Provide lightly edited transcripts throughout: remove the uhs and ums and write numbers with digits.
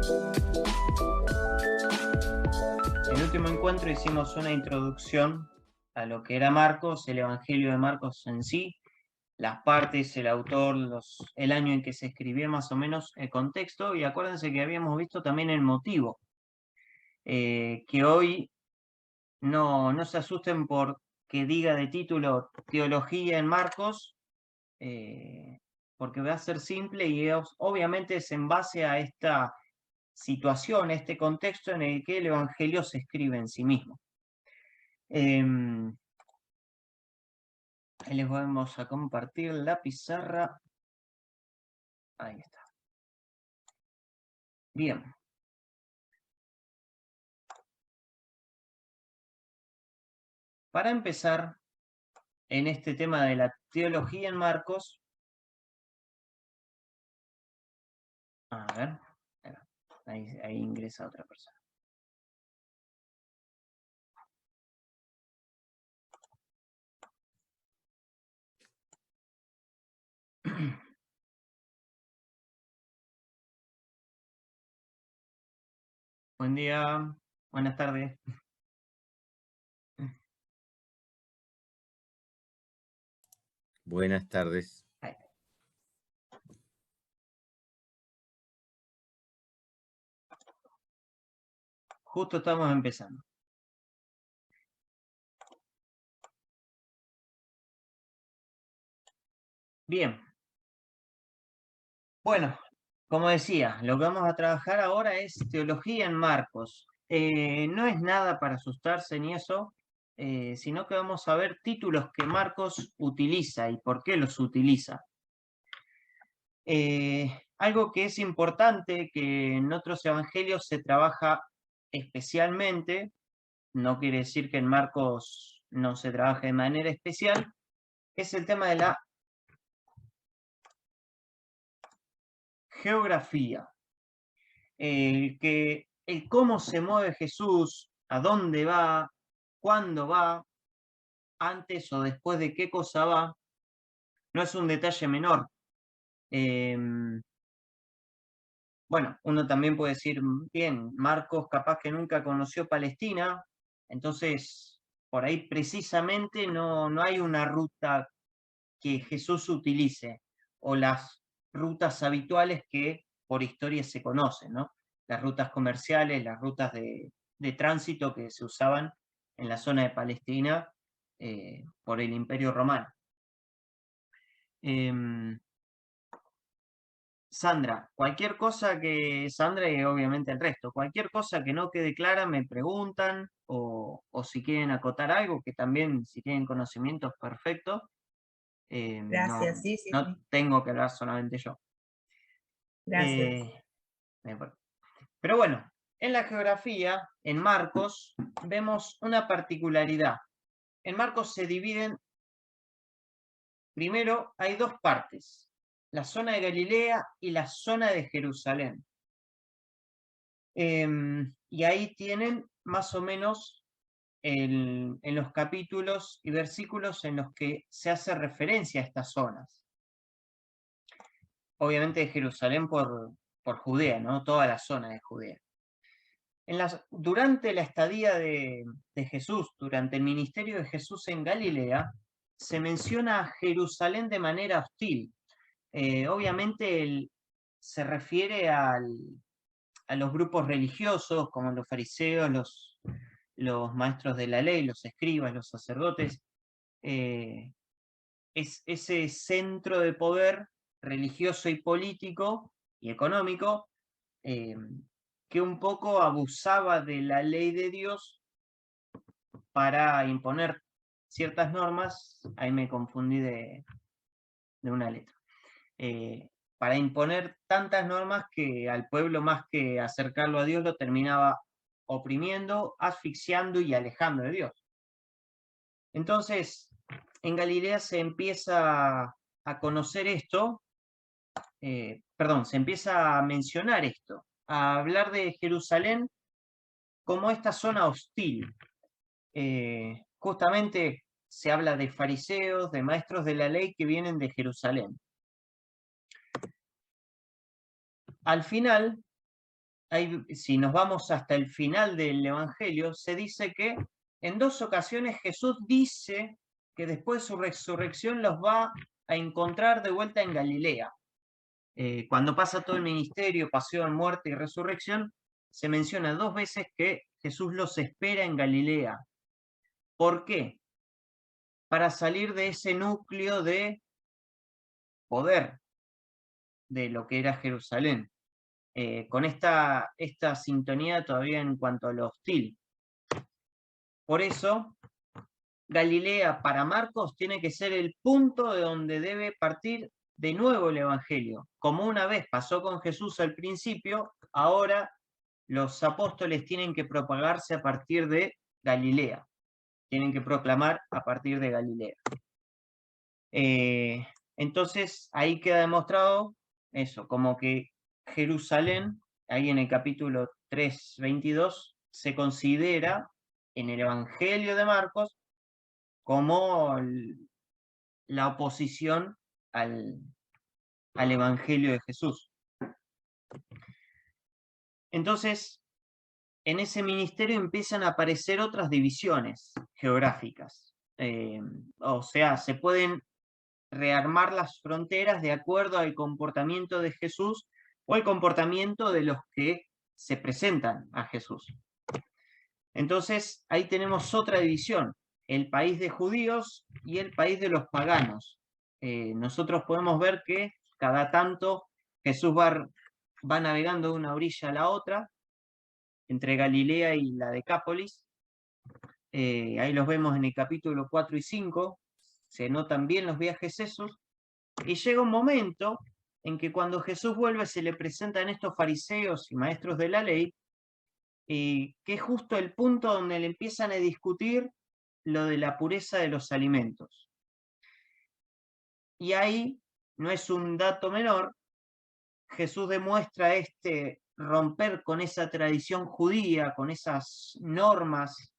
En el último encuentro hicimos una introducción a lo que era Marcos, el Evangelio de Marcos en sí, las partes, el autor, el año en que se escribió, más o menos el contexto, y acuérdense que habíamos visto también el motivo, que hoy no se asusten por que diga de título Teología en Marcos, porque va a ser simple y obviamente es en base a esta situación, este contexto en el que el Evangelio se escribe en sí mismo. Ahí les vamos a compartir la pizarra. Ahí está. Bien. Para empezar, en este tema de la teología en Marcos, a ver, ahí ingresa otra persona. Buen día, buenas tardes. Buenas tardes. Ahí. Justo estamos empezando. Bien. Bueno, como decía, lo que vamos a trabajar ahora es teología en Marcos. No es nada para asustarse ni eso, sino que vamos a ver títulos que Marcos utiliza y por qué los utiliza. Algo que es importante, que en otros evangelios se trabaja especialmente, no quiere decir que en Marcos no se trabaje de manera especial, es el tema de la geografía. El cómo se mueve Jesús, a dónde va, cuándo va, antes o después de qué cosa va, no es un detalle menor. Bueno, uno también puede decir, bien, Marcos capaz que nunca conoció Palestina, entonces por ahí precisamente no hay una ruta que Jesús utilice, o las rutas habituales que por historia se conocen, ¿no? Las rutas comerciales, las rutas de tránsito que se usaban en la zona de Palestina por el Imperio Romano. Sandra, Sandra y obviamente el resto, cualquier cosa que no quede clara me preguntan o si quieren acotar algo, que también si tienen conocimientos perfectos, Gracias, sí. no tengo que hablar solamente yo. Gracias. Pero bueno, en la geografía, en Marcos, vemos una particularidad. En Marcos se dividen, primero hay dos partes, la zona de Galilea y la zona de Jerusalén. Y ahí tienen más o menos en los capítulos y versículos en los que se hace referencia a estas zonas. Obviamente de Jerusalén por Judea, ¿no? Toda la zona de Judea. Durante la estadía de Jesús, durante el ministerio de Jesús en Galilea, se menciona a Jerusalén de manera hostil. Obviamente se refiere a los grupos religiosos, como los fariseos, los maestros de la ley, los escribas, los sacerdotes. Es ese centro de poder religioso y político y económico que un poco abusaba de la ley de Dios para imponer ciertas normas. Ahí me confundí de una letra. Para imponer tantas normas que al pueblo, más que acercarlo a Dios, lo terminaba oprimiendo, asfixiando y alejando de Dios. Entonces, en Galilea se empieza a conocer esto, se empieza a mencionar esto, a hablar de Jerusalén como esta zona hostil. Justamente se habla de fariseos, de maestros de la ley que vienen de Jerusalén. Al final, si nos vamos hasta el final del Evangelio, se dice que en 2 ocasiones Jesús dice que después de su resurrección los va a encontrar de vuelta en Galilea. Cuando pasa todo el ministerio, pasión, muerte y resurrección, se menciona 2 veces que Jesús los espera en Galilea. ¿Por qué? Para salir de ese núcleo de poder de lo que era Jerusalén. Con esta sintonía todavía en cuanto a lo hostil. Por eso, Galilea para Marcos tiene que ser el punto de donde debe partir de nuevo el Evangelio. Como una vez pasó con Jesús al principio, ahora los apóstoles tienen que propagarse a partir de Galilea. Tienen que proclamar a partir de Galilea. Entonces, ahí queda demostrado eso, como que Jerusalén, ahí en el capítulo 3:22, se considera en el Evangelio de Marcos como la oposición al Evangelio de Jesús. Entonces, en ese ministerio empiezan a aparecer otras divisiones geográficas. O sea, se pueden rearmar las fronteras de acuerdo al comportamiento de Jesús o el comportamiento de los que se presentan a Jesús. Entonces, ahí tenemos otra división, el país de judíos y el país de los paganos. Nosotros podemos ver que cada tanto Jesús va navegando de una orilla a la otra, entre Galilea y la Decápolis. Ahí los vemos en el capítulo 4 y 5, se notan bien los viajes esos, y llega un momento en que cuando Jesús vuelve se le presentan estos fariseos y maestros de la ley, que es justo el punto donde le empiezan a discutir lo de la pureza de los alimentos. Y ahí, no es un dato menor, Jesús demuestra romper con esa tradición judía, con esas normas,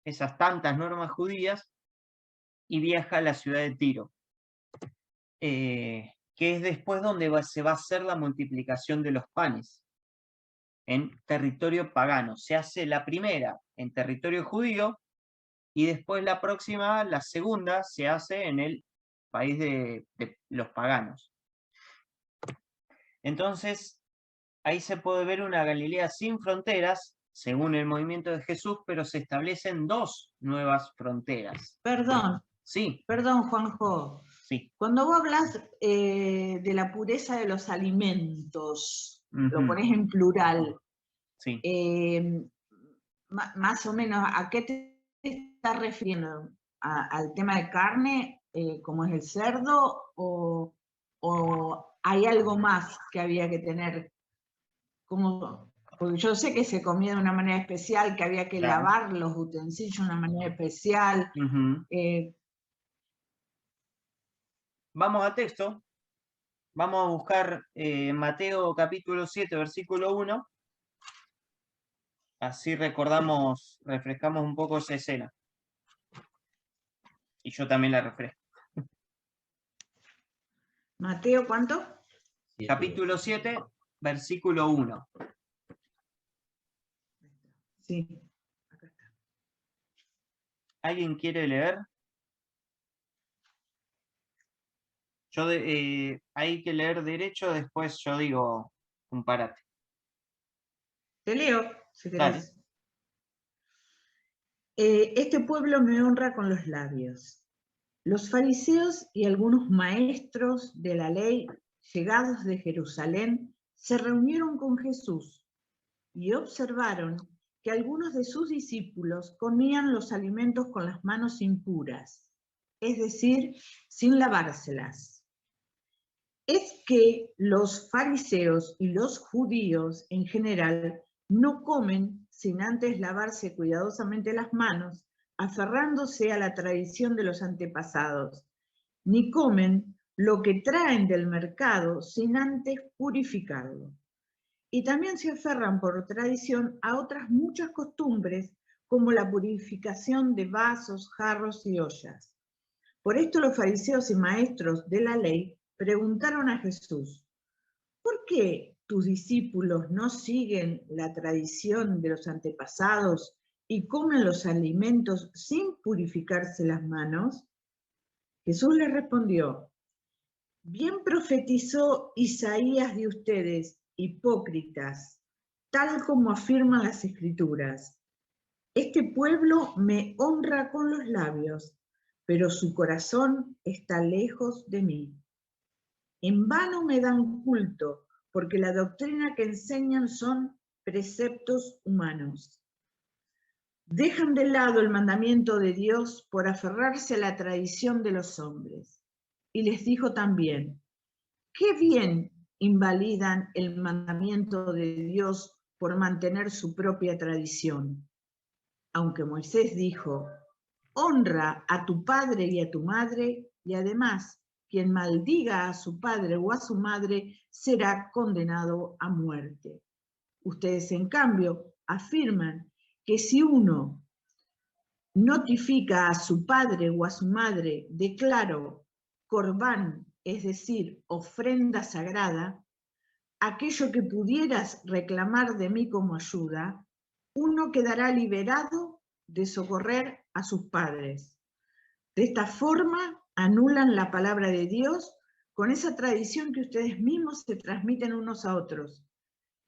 esas tantas normas judías, y viaja a la ciudad de Tiro, que es después donde se va a hacer la multiplicación de los panes, en territorio pagano. Se hace la primera en territorio judío, y después la próxima, la segunda, se hace en el país de los paganos. Entonces, ahí se puede ver una Galilea sin fronteras, según el movimiento de Jesús, pero se establecen 2 nuevas fronteras. Perdón. Sí. Perdón, Juanjo. Sí. Cuando vos hablas de la pureza de los alimentos, lo ponés en plural. Sí. Más o menos, ¿a qué te estás refiriendo? ¿Al tema de carne, como es el cerdo, o hay algo más que había que tener? Porque yo sé que se comía de una manera especial, que había que lavar los utensilios de una manera especial. Vamos al texto. Vamos a buscar Mateo capítulo 7, versículo 1. Así refrescamos un poco esa escena. Y yo también la refresco. Mateo, ¿cuánto? Capítulo 7, versículo 1. Sí. Acá está. ¿Alguien quiere leer? Hay que leer derecho, después yo digo un parate. Te leo, si querés. Este pueblo me honra con los labios. Los fariseos y algunos maestros de la ley, llegados de Jerusalén, se reunieron con Jesús y observaron que algunos de sus discípulos comían los alimentos con las manos impuras, es decir, sin lavárselas. Es que los fariseos y los judíos en general no comen sin antes lavarse cuidadosamente las manos, aferrándose a la tradición de los antepasados, ni comen lo que traen del mercado sin antes purificarlo. Y también se aferran por tradición a otras muchas costumbres, como la purificación de vasos, jarros y ollas. Por esto los fariseos y maestros de la ley preguntaron a Jesús: ¿por qué tus discípulos no siguen la tradición de los antepasados y comen los alimentos sin purificarse las manos? Jesús les respondió: bien profetizó Isaías de ustedes, hipócritas, tal como afirman las Escrituras. Este pueblo me honra con los labios, pero su corazón está lejos de mí. En vano me dan culto, porque la doctrina que enseñan son preceptos humanos. Dejan de lado el mandamiento de Dios por aferrarse a la tradición de los hombres. Y les dijo también: qué bien invalidan el mandamiento de Dios por mantener su propia tradición. Aunque Moisés dijo: honra a tu padre y a tu madre, y además, quien maldiga a su padre o a su madre será condenado a muerte. Ustedes, en cambio, afirman que si uno notifica a su padre o a su madre, declaro corbán, es decir, ofrenda sagrada, aquello que pudieras reclamar de mí como ayuda, uno quedará liberado de socorrer a sus padres. De esta forma anulan la palabra de Dios con esa tradición que ustedes mismos se transmiten unos a otros.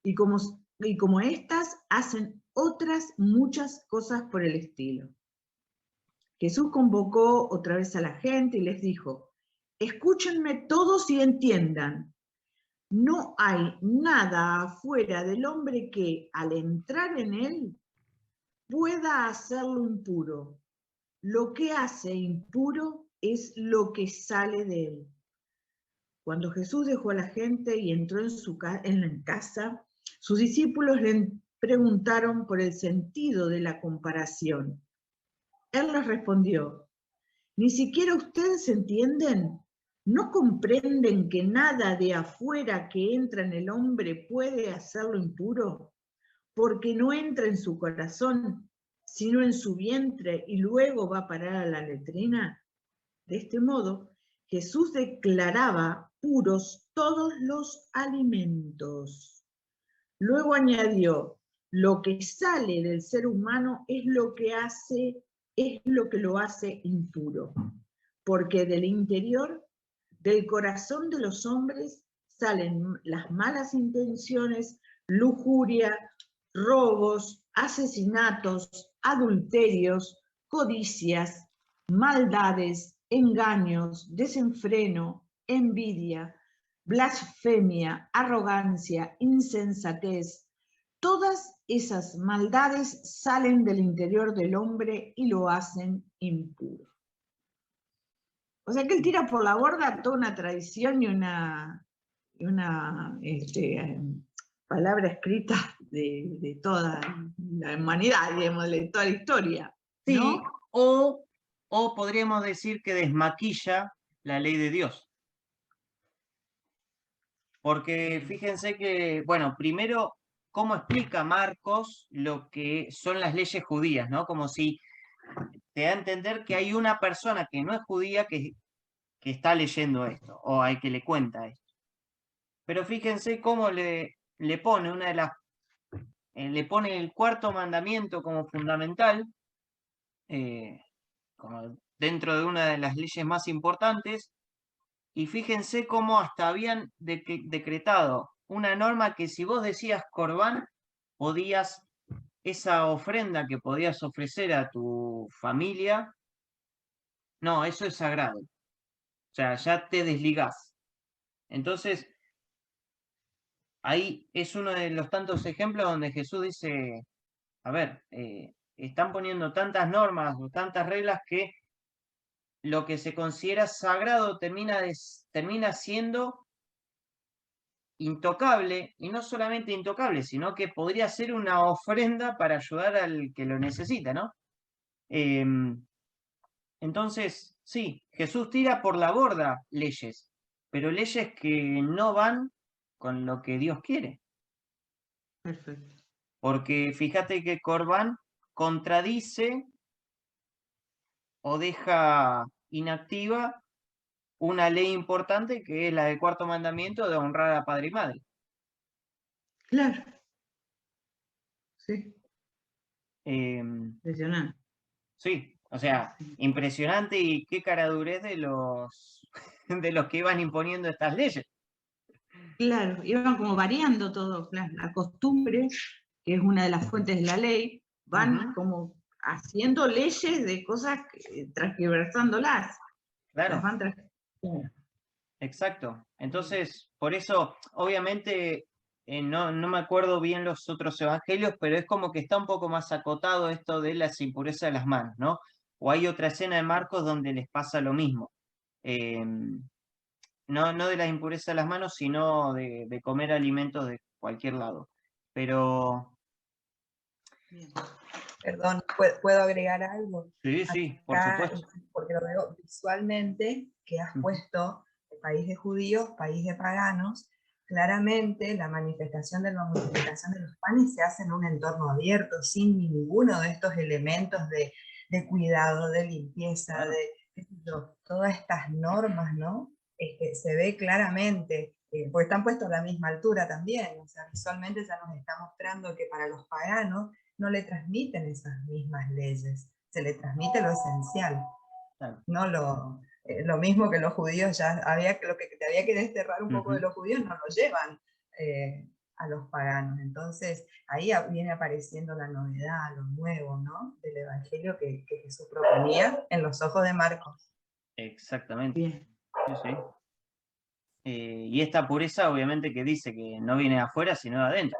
Y como estas, hacen otras muchas cosas por el estilo. Jesús convocó otra vez a la gente y les dijo: escúchenme todos y entiendan. No hay nada afuera del hombre que, al entrar en él, pueda hacerlo impuro. Lo que hace impuro es lo que sale de él. Cuando Jesús dejó a la gente y entró en la casa, sus discípulos le preguntaron por el sentido de la comparación. Él les respondió: ¿ni siquiera ustedes entienden? ¿No comprenden que nada de afuera que entra en el hombre puede hacerlo impuro? Porque no entra en su corazón, sino en su vientre y luego va a parar a la letrina. De este modo, Jesús declaraba puros todos los alimentos. Luego añadió: lo que sale del ser humano es lo que lo hace impuro, porque del interior, del corazón de los hombres, salen las malas intenciones, lujuria, robos, asesinatos, adulterios, codicias, maldades, engaños, desenfreno, envidia, blasfemia, arrogancia, insensatez. Todas esas maldades salen del interior del hombre y lo hacen impuro. O sea que él tira por la borda toda una tradición y una palabra escrita de toda la humanidad, digamos, de toda la historia, ¿no? Sí, o podríamos decir que desmaquilla la ley de Dios. Porque fíjense que, bueno, primero, ¿cómo explica Marcos lo que son las leyes judías, ¿no? Como si te da a entender que hay una persona que no es judía que está leyendo esto, o hay que le cuenta esto. Pero fíjense cómo le pone una de las, le pone el cuarto mandamiento como fundamental, como dentro de una de las leyes más importantes, y fíjense cómo hasta habían decretado una norma que si vos decías corbán, podías, esa ofrenda que podías ofrecer a tu familia, no, eso es sagrado. O sea, ya te desligás. Entonces, ahí es uno de los tantos ejemplos donde Jesús dice, a ver, están poniendo tantas normas o tantas reglas que lo que se considera sagrado termina siendo intocable, y no solamente intocable, sino que podría ser una ofrenda para ayudar al que lo necesita, ¿no? Entonces, sí, Jesús tira por la borda leyes, pero leyes que no van con lo que Dios quiere. Perfecto. Porque fíjate que Corbán contradice o deja inactiva una ley importante que es la del cuarto mandamiento de honrar a padre y madre. Claro, sí, impresionante. Sí, o sea, Sí. impresionante y qué caradurez de los, de los que iban imponiendo estas leyes. Claro, iban como variando todo, claro, la costumbre, que es una de las fuentes de la ley, van Ujú, como haciendo leyes de cosas, transgiversándolas, las claro, van claro. exacto. Bien. Entonces, por eso, obviamente, no me acuerdo bien los otros evangelios, pero es como que está un poco más acotado esto de las impurezas de las manos, ¿no? O hay otra escena de Marcos donde les pasa lo mismo. Em, no de la impureza de las manos, sino de comer alimentos de cualquier lado. Pero Bien. Perdón, ¿puedo agregar algo? sí, sí, por Acá, supuesto. porque lo veo visualmente, que has puesto el país de judíos, país de paganos, claramente la manifestación de la multiplicación de los panes se hace en un entorno abierto, sin ninguno de estos elementos de cuidado, de limpieza, Claro. de qué sé yo, todas estas normas, ¿no? Se ve claramente, porque están puestos a la misma altura también, o sea, visualmente ya nos está mostrando que para los paganos no le transmiten esas mismas leyes, se le transmite lo esencial, Claro. no lo mismo que los judíos ya lo que te había que desterrar un poco de Ujú. los judíos, no lo llevan a los paganos. Entonces ahí viene apareciendo la novedad, lo nuevo, ¿no? Del evangelio que Jesús proponía en los ojos de Marcos. Exactamente. Bien. Sí, sí. Y esta pureza, obviamente, que dice que no viene de afuera, sino de adentro.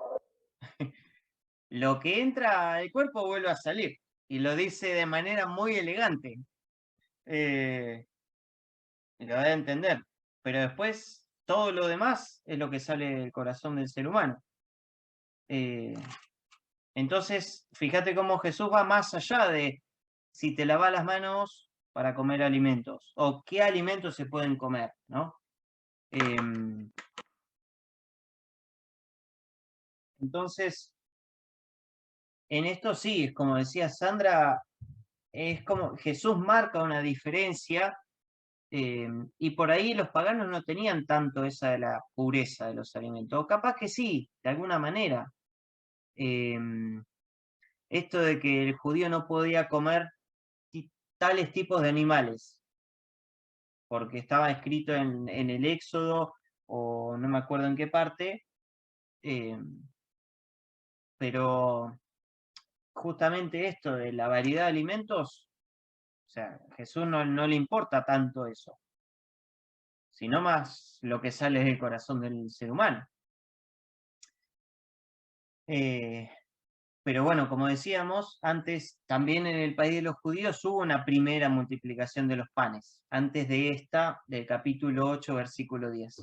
Lo que entra al cuerpo vuelve a salir. Y lo dice de manera muy elegante. Eh, lo da a entender. Pero después, todo lo demás es lo que sale del corazón del ser humano. Eh, entonces, fíjate cómo Jesús va más allá de si te lavas las manos para comer alimentos o qué alimentos se pueden comer, ¿no? Entonces, en esto sí, es como decía Sandra, es como Jesús marca una diferencia y por ahí los paganos no tenían tanto esa de la pureza de los alimentos, o capaz que sí, de alguna manera. Esto de que el judío no podía comer tales tipos de animales, porque estaba escrito en el Éxodo o no me acuerdo en qué parte, eh, pero justamente esto de la variedad de alimentos, o sea, a Jesús no le importa tanto eso, sino más lo que sale del corazón del ser humano. Eh, pero bueno, como decíamos, antes también en el país de los judíos hubo una primera multiplicación de los panes, antes de esta, del capítulo 8, versículo 10.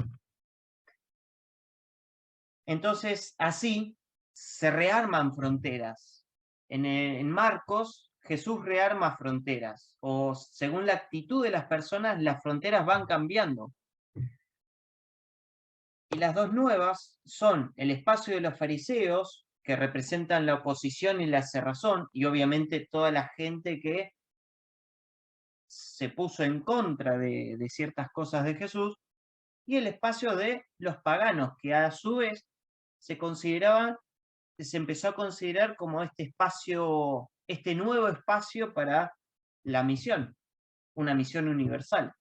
Entonces, así se rearman fronteras. En Marcos, Jesús rearma fronteras, o según la actitud de las personas, las fronteras van cambiando. Y las dos nuevas son el espacio de los fariseos, que representan la oposición y la cerrazón, y obviamente toda la gente que se puso en contra de ciertas cosas de Jesús, y el espacio de los paganos, que a su vez se consideraban, se empezó a considerar como este espacio, este nuevo espacio para la misión, una misión universal.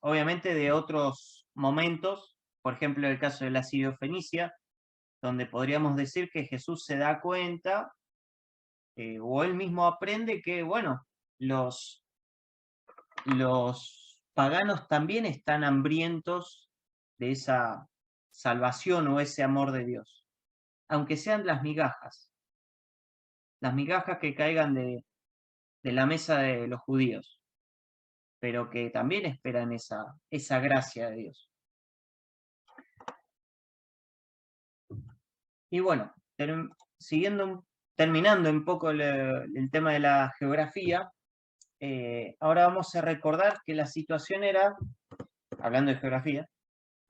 Obviamente de otros momentos, por ejemplo el caso de la Sirio-Fenicia, donde podríamos decir que Jesús se da cuenta, o él mismo aprende que, bueno, los paganos también están hambrientos de esa salvación o ese amor de Dios, aunque sean las migajas que caigan de la mesa de los judíos, pero que también esperan esa gracia de Dios. Y bueno, terminando un poco el tema de la geografía, ahora vamos a recordar que la situación era, hablando de geografía,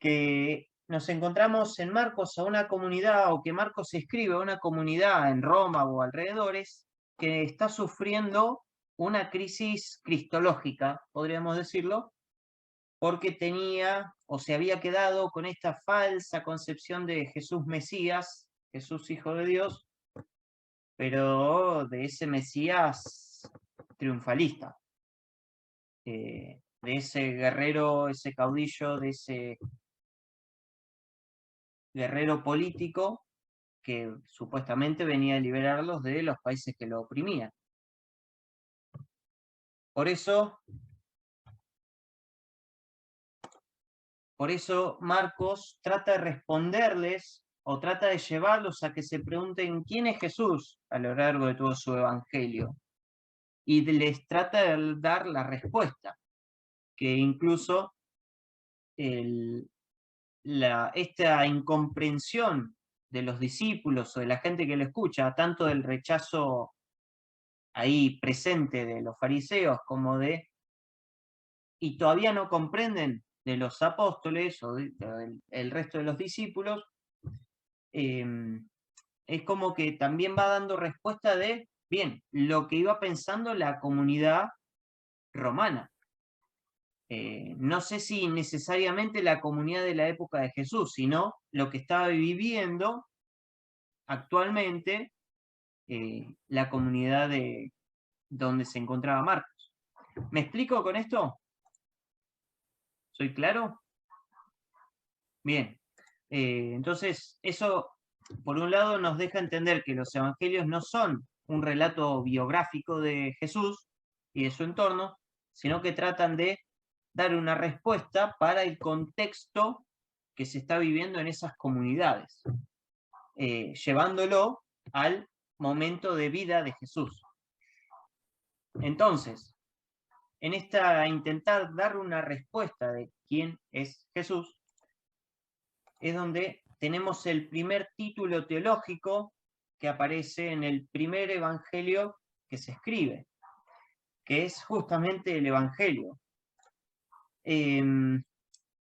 que nos encontramos en Marcos a una comunidad, o que Marcos escribe a una comunidad en Roma o alrededores, que está sufriendo una crisis cristológica, podríamos decirlo, porque tenía o se había quedado con esta falsa concepción de Jesús Mesías, Jesús Hijo de Dios, pero de ese Mesías triunfalista, de ese guerrero, ese caudillo, de ese guerrero político que supuestamente venía a liberarlos de los países que lo oprimían. Por eso Marcos trata de responderles o trata de llevarlos a que se pregunten quién es Jesús a lo largo de todo su evangelio. Y les trata de dar la respuesta, que incluso esta incomprensión de los discípulos o de la gente que lo escucha, tanto del rechazo ahí presente de los fariseos como y todavía no comprenden de los apóstoles o el resto de los discípulos, es como que también va dando respuesta de, bien, lo que iba pensando la comunidad romana. No sé si necesariamente la comunidad de la época de Jesús, sino lo que estaba viviendo actualmente la comunidad de donde se encontraba Marcos. ¿Me explico con esto? ¿Soy claro? Bien. Entonces, eso, por un lado, nos deja entender que los evangelios no son un relato biográfico de Jesús y de su entorno, sino que tratan de dar una respuesta para el contexto que se está viviendo en esas comunidades, llevándolo al momento de vida de Jesús. Entonces, en intentar dar una respuesta de quién es Jesús, es donde tenemos el primer título teológico que aparece en el primer evangelio que se escribe, que es justamente el Evangelio.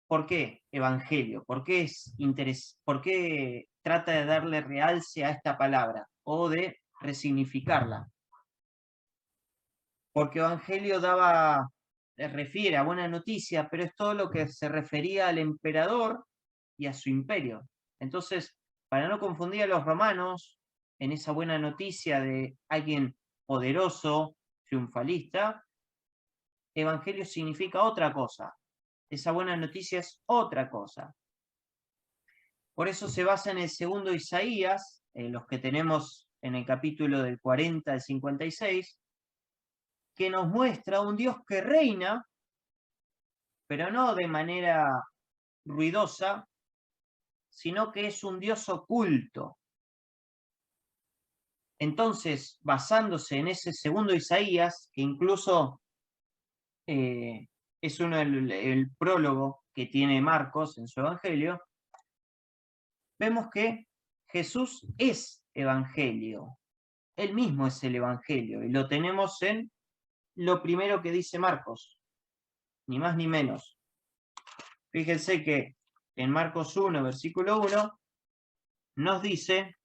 ¿Por qué Evangelio? ¿Por qué trata de darle realce a esta palabra o de resignificarla? Porque Evangelio refiere a buena noticia, pero es todo lo que se refería al emperador y a su imperio. Entonces, para no confundir a los romanos en esa buena noticia de alguien poderoso, triunfalista, Evangelio significa otra cosa. Esa buena noticia es otra cosa. Por eso se basa en el segundo Isaías, los que tenemos en el capítulo del 40 al 56, que nos muestra un Dios que reina, pero no de manera ruidosa, sino que es un Dios oculto. Entonces, basándose en ese segundo Isaías, que incluso es el prólogo que tiene Marcos en su Evangelio, vemos que Jesús es Evangelio. Él mismo es el Evangelio, y lo tenemos en lo primero que dice Marcos, ni más ni menos. Fíjense que en Marcos 1, versículo 1, nos dice: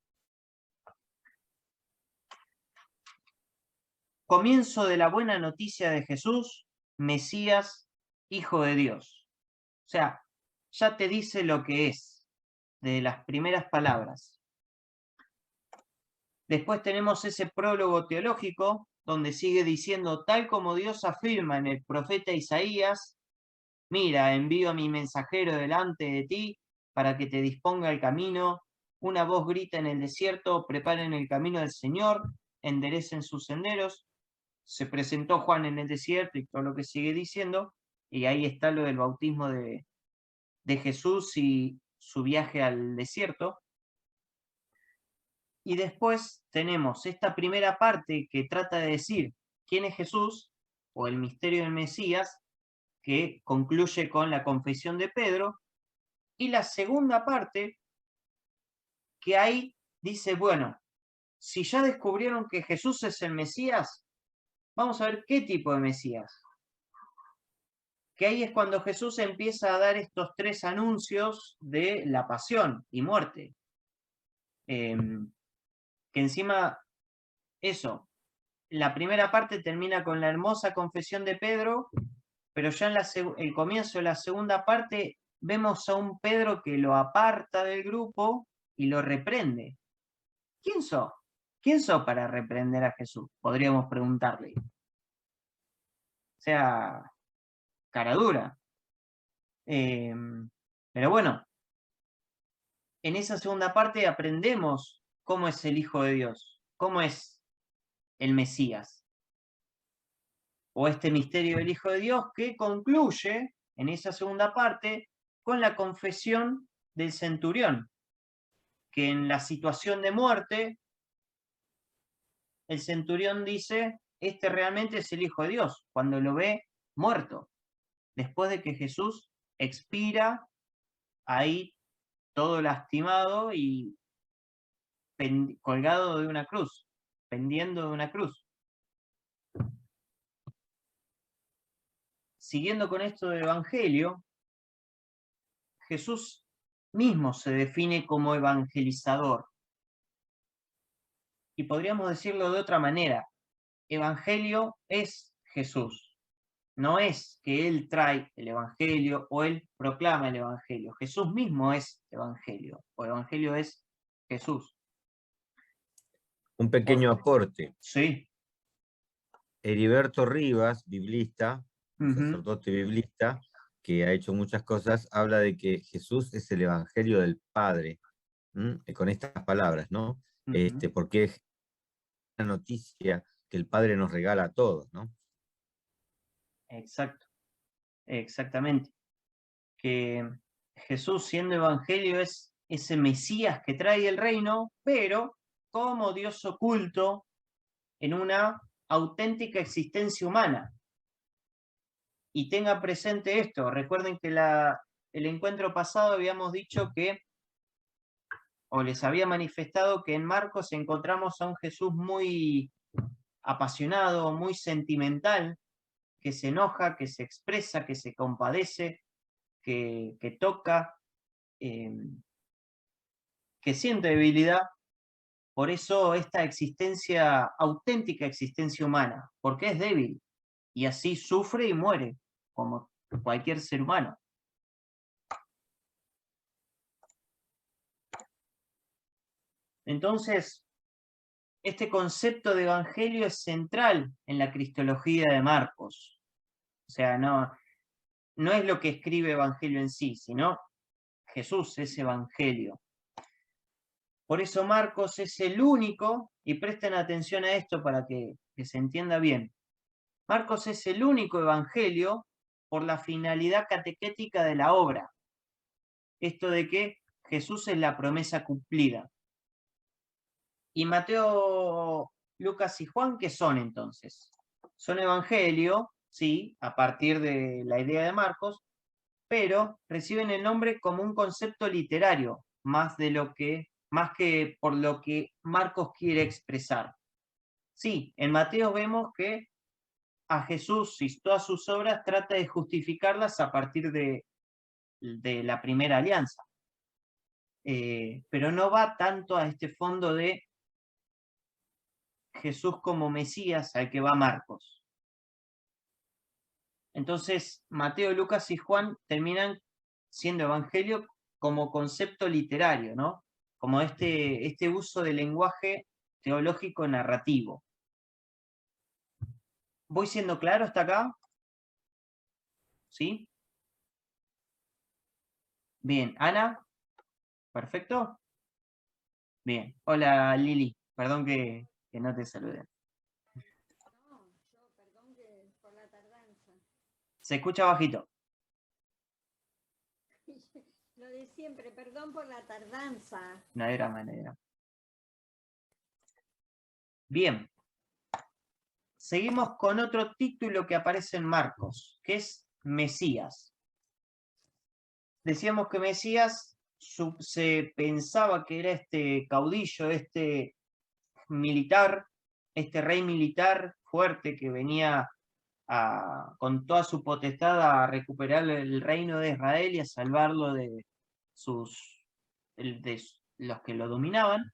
comienzo de la buena noticia de Jesús, Mesías, Hijo de Dios. O sea, ya te dice lo que es, de las primeras palabras. Después tenemos ese prólogo teológico, donde sigue diciendo, tal como Dios afirma en el profeta Isaías: mira, envío a mi mensajero delante de ti para que te disponga el camino. Una voz grita en el desierto, preparen el camino del Señor, enderecen sus senderos. Se presentó Juan en el desierto y todo lo que sigue diciendo, y ahí está lo del bautismo de Jesús y su viaje al desierto. Y después tenemos esta primera parte que trata de decir quién es Jesús, o el misterio del Mesías, que concluye con la confesión de Pedro, y la segunda parte, que ahí dice, bueno, si ya descubrieron que Jesús es el Mesías, vamos a ver qué tipo de Mesías. Que ahí es cuando Jesús empieza a dar estos 3 anuncios de la pasión y muerte. Que encima, eso, la primera parte termina con la hermosa confesión de Pedro, pero ya en el comienzo de la segunda parte vemos a un Pedro que lo aparta del grupo y lo reprende. ¿Quién sos? ¿Quién sos para reprender a Jesús? Podríamos preguntarle. O sea, cara dura. Pero bueno, en esa segunda parte aprendemos cómo es el Hijo de Dios, cómo es el Mesías, o este misterio del Hijo de Dios que concluye en esa segunda parte con la confesión del centurión, que en la situación de muerte, el centurión dice, este realmente es el Hijo de Dios, cuando lo ve muerto, después de que Jesús expira ahí todo lastimado y colgado de una cruz, pendiendo de una cruz. Siguiendo con esto del Evangelio, Jesús mismo se define como evangelizador. Y podríamos decirlo de otra manera, Evangelio es Jesús. No es que Él trae el Evangelio o Él proclama el Evangelio. Jesús mismo es Evangelio, o Evangelio es Jesús. Un pequeño aporte. Sí. Heriberto Rivas, biblista, sacerdote biblista, que ha hecho muchas cosas, habla de que Jesús es el Evangelio del Padre, con estas palabras, ¿no? Porque es una noticia que el Padre nos regala a todos, ¿no? Exacto, exactamente. Que Jesús, siendo Evangelio, es ese Mesías que trae el reino, pero como Dios oculto en una auténtica existencia humana. Y tenga presente esto, recuerden que el encuentro pasado habíamos dicho que, o les había manifestado que en Marcos encontramos a un Jesús muy apasionado, muy sentimental, que se enoja, que se expresa, que se compadece, que toca, que siente debilidad. Por eso esta existencia, auténtica existencia humana, porque es débil, y así sufre y muere, como cualquier ser humano. Entonces, este concepto de evangelio es central en la cristología de Marcos. O sea, no es lo que escribe evangelio en sí, sino Jesús es evangelio. Por eso Marcos es el único, y presten atención a esto para que se entienda bien, Marcos es el único evangelio por la finalidad catequética de la obra. Esto de que Jesús es la promesa cumplida. Y Mateo, Lucas y Juan, ¿qué son entonces? Son evangelio, sí, a partir de la idea de Marcos, pero reciben el nombre como un concepto literario, más que por lo que Marcos quiere expresar. Sí, en Mateo vemos que a Jesús y todas sus obras trata de justificarlas a partir de la primera alianza. Pero no va tanto a este fondo de Jesús como Mesías al que va Marcos. Entonces, Mateo, Lucas y Juan terminan siendo evangelio como concepto literario, ¿no? Como este uso del lenguaje teológico narrativo. ¿Voy siendo claro hasta acá? ¿Sí? Bien, Ana, perfecto. Bien, hola Lili, perdón que no te saludé. No, yo perdón que por la tardanza. Se escucha bajito. Lo de siempre, perdón por la tardanza. No hay drama, no hay drama. Bien. Seguimos con otro título que aparece en Marcos, que es Mesías. Decíamos que Mesías se pensaba que era este caudillo, este militar, este rey militar fuerte que venía con toda su potestad a recuperar el reino de Israel y a salvarlo de los que lo dominaban.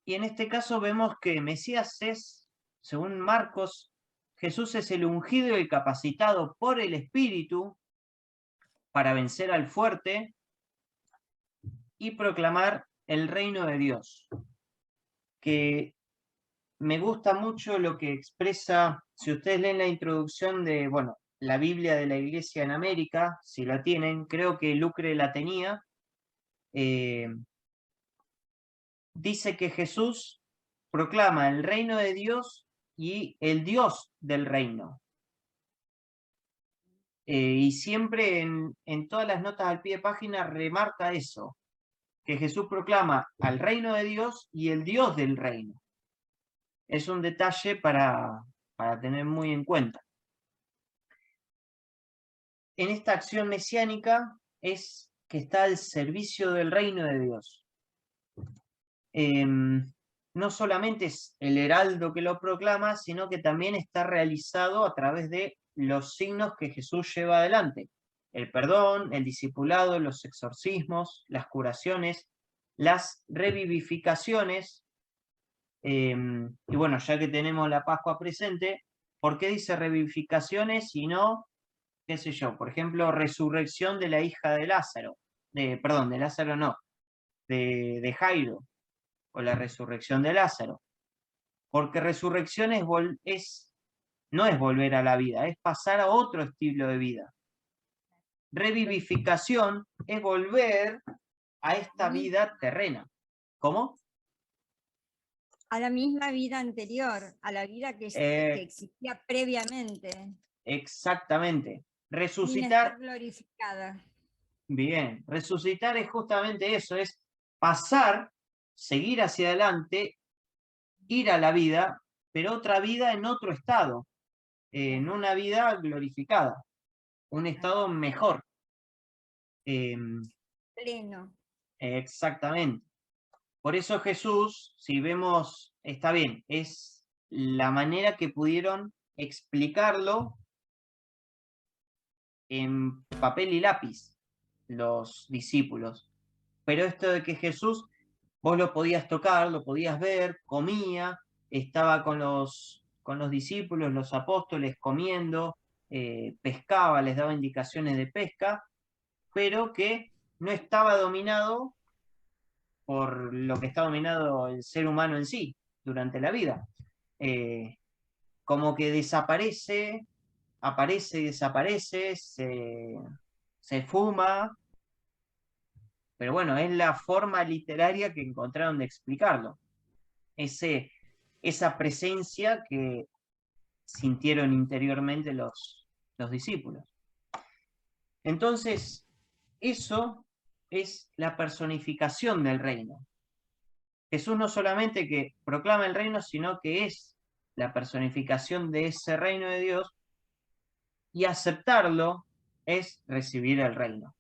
Y en este caso vemos que Mesías es, según Marcos, Jesús es el ungido y capacitado por el Espíritu para vencer al fuerte y proclamar el reino de Dios. Que me gusta mucho lo que expresa, si ustedes leen la introducción de, bueno, la Biblia de la Iglesia en América, si la tienen, creo que Lucre la tenía, dice que Jesús proclama el reino de Dios y el Dios del reino. Y siempre en todas las notas al pie de página remarca eso, que Jesús proclama al reino de Dios y el Dios del reino. Es un detalle para tener muy en cuenta. En esta acción mesiánica es que está al servicio del reino de Dios. No solamente es el heraldo que lo proclama, sino que también está realizado a través de los signos que Jesús lleva adelante. El perdón, el discipulado, los exorcismos, las curaciones, las revivificaciones. Y bueno, ya que tenemos la Pascua presente, ¿por qué dice revivificaciones y no, qué sé yo, por ejemplo, resurrección de la hija de Lázaro? Perdón, de Lázaro no, de Jairo, o la resurrección de Lázaro. Porque resurrección no es volver a la vida, es pasar a otro estilo de vida. Revivificación es volver a esta vida terrena. ¿Cómo? A la misma vida anterior, a la vida que existía previamente. Exactamente. Sin Resucitar. estar glorificada. Bien, resucitar es justamente eso, es pasar, seguir hacia adelante, ir a la vida, pero otra vida en otro estado, en una vida glorificada, un estado mejor. Pleno. Exactamente. Por eso Jesús, si vemos, está bien, es la manera que pudieron explicarlo en papel y lápiz los discípulos. Pero esto de que Jesús, vos lo podías tocar, lo podías ver, comía, estaba con los discípulos, los apóstoles, comiendo, pescaba, les daba indicaciones de pesca, pero que no estaba dominado por lo que está dominado el ser humano en sí durante la vida. Como que desaparece, aparece y desaparece, se fuma, pero bueno, es la forma literaria que encontraron de explicarlo. Esa presencia que sintieron interiormente los discípulos. Entonces, eso es la personificación del reino. Jesús no solamente que proclama el reino, sino que es la personificación de ese reino de Dios, y aceptarlo es recibir el reino.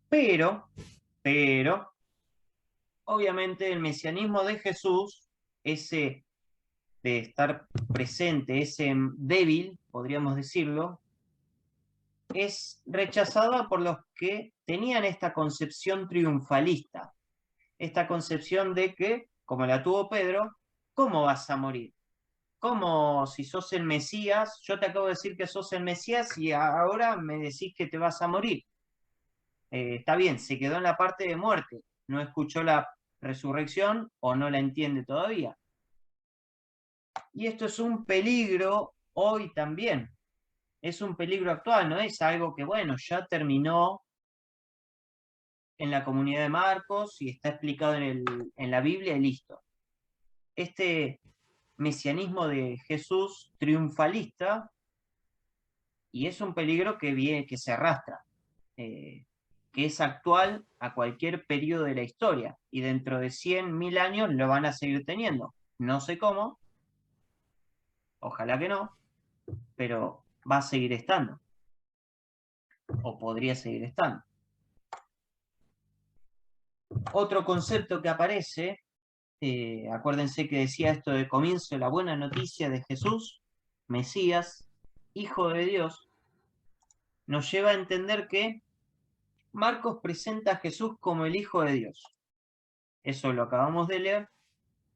Pero, obviamente el mesianismo de Jesús, ese de estar presente, ese débil, podríamos decirlo, es rechazada por los que tenían esta concepción triunfalista, esta concepción de que, como la tuvo Pedro, ¿cómo vas a morir? ¿Cómo si sos el Mesías? Yo te acabo de decir que sos el Mesías y ahora me decís que te vas a morir. Está bien, se quedó en la parte de muerte, no escuchó la resurrección o no la entiende todavía. Y esto es un peligro hoy también. Es un peligro actual, no es algo que, bueno, ya terminó en la comunidad de Marcos y está explicado en la Biblia y listo. Este mesianismo de Jesús triunfalista, y es un peligro que se arrastra, que es actual a cualquier periodo de la historia, y dentro de 100.000 años lo van a seguir teniendo. No sé cómo, ojalá que no, pero va a seguir estando, o podría seguir estando. Otro concepto que aparece, acuérdense que decía esto de comienzo, la buena noticia de Jesús, Mesías, Hijo de Dios, nos lleva a entender que Marcos presenta a Jesús como el Hijo de Dios. Eso lo acabamos de leer,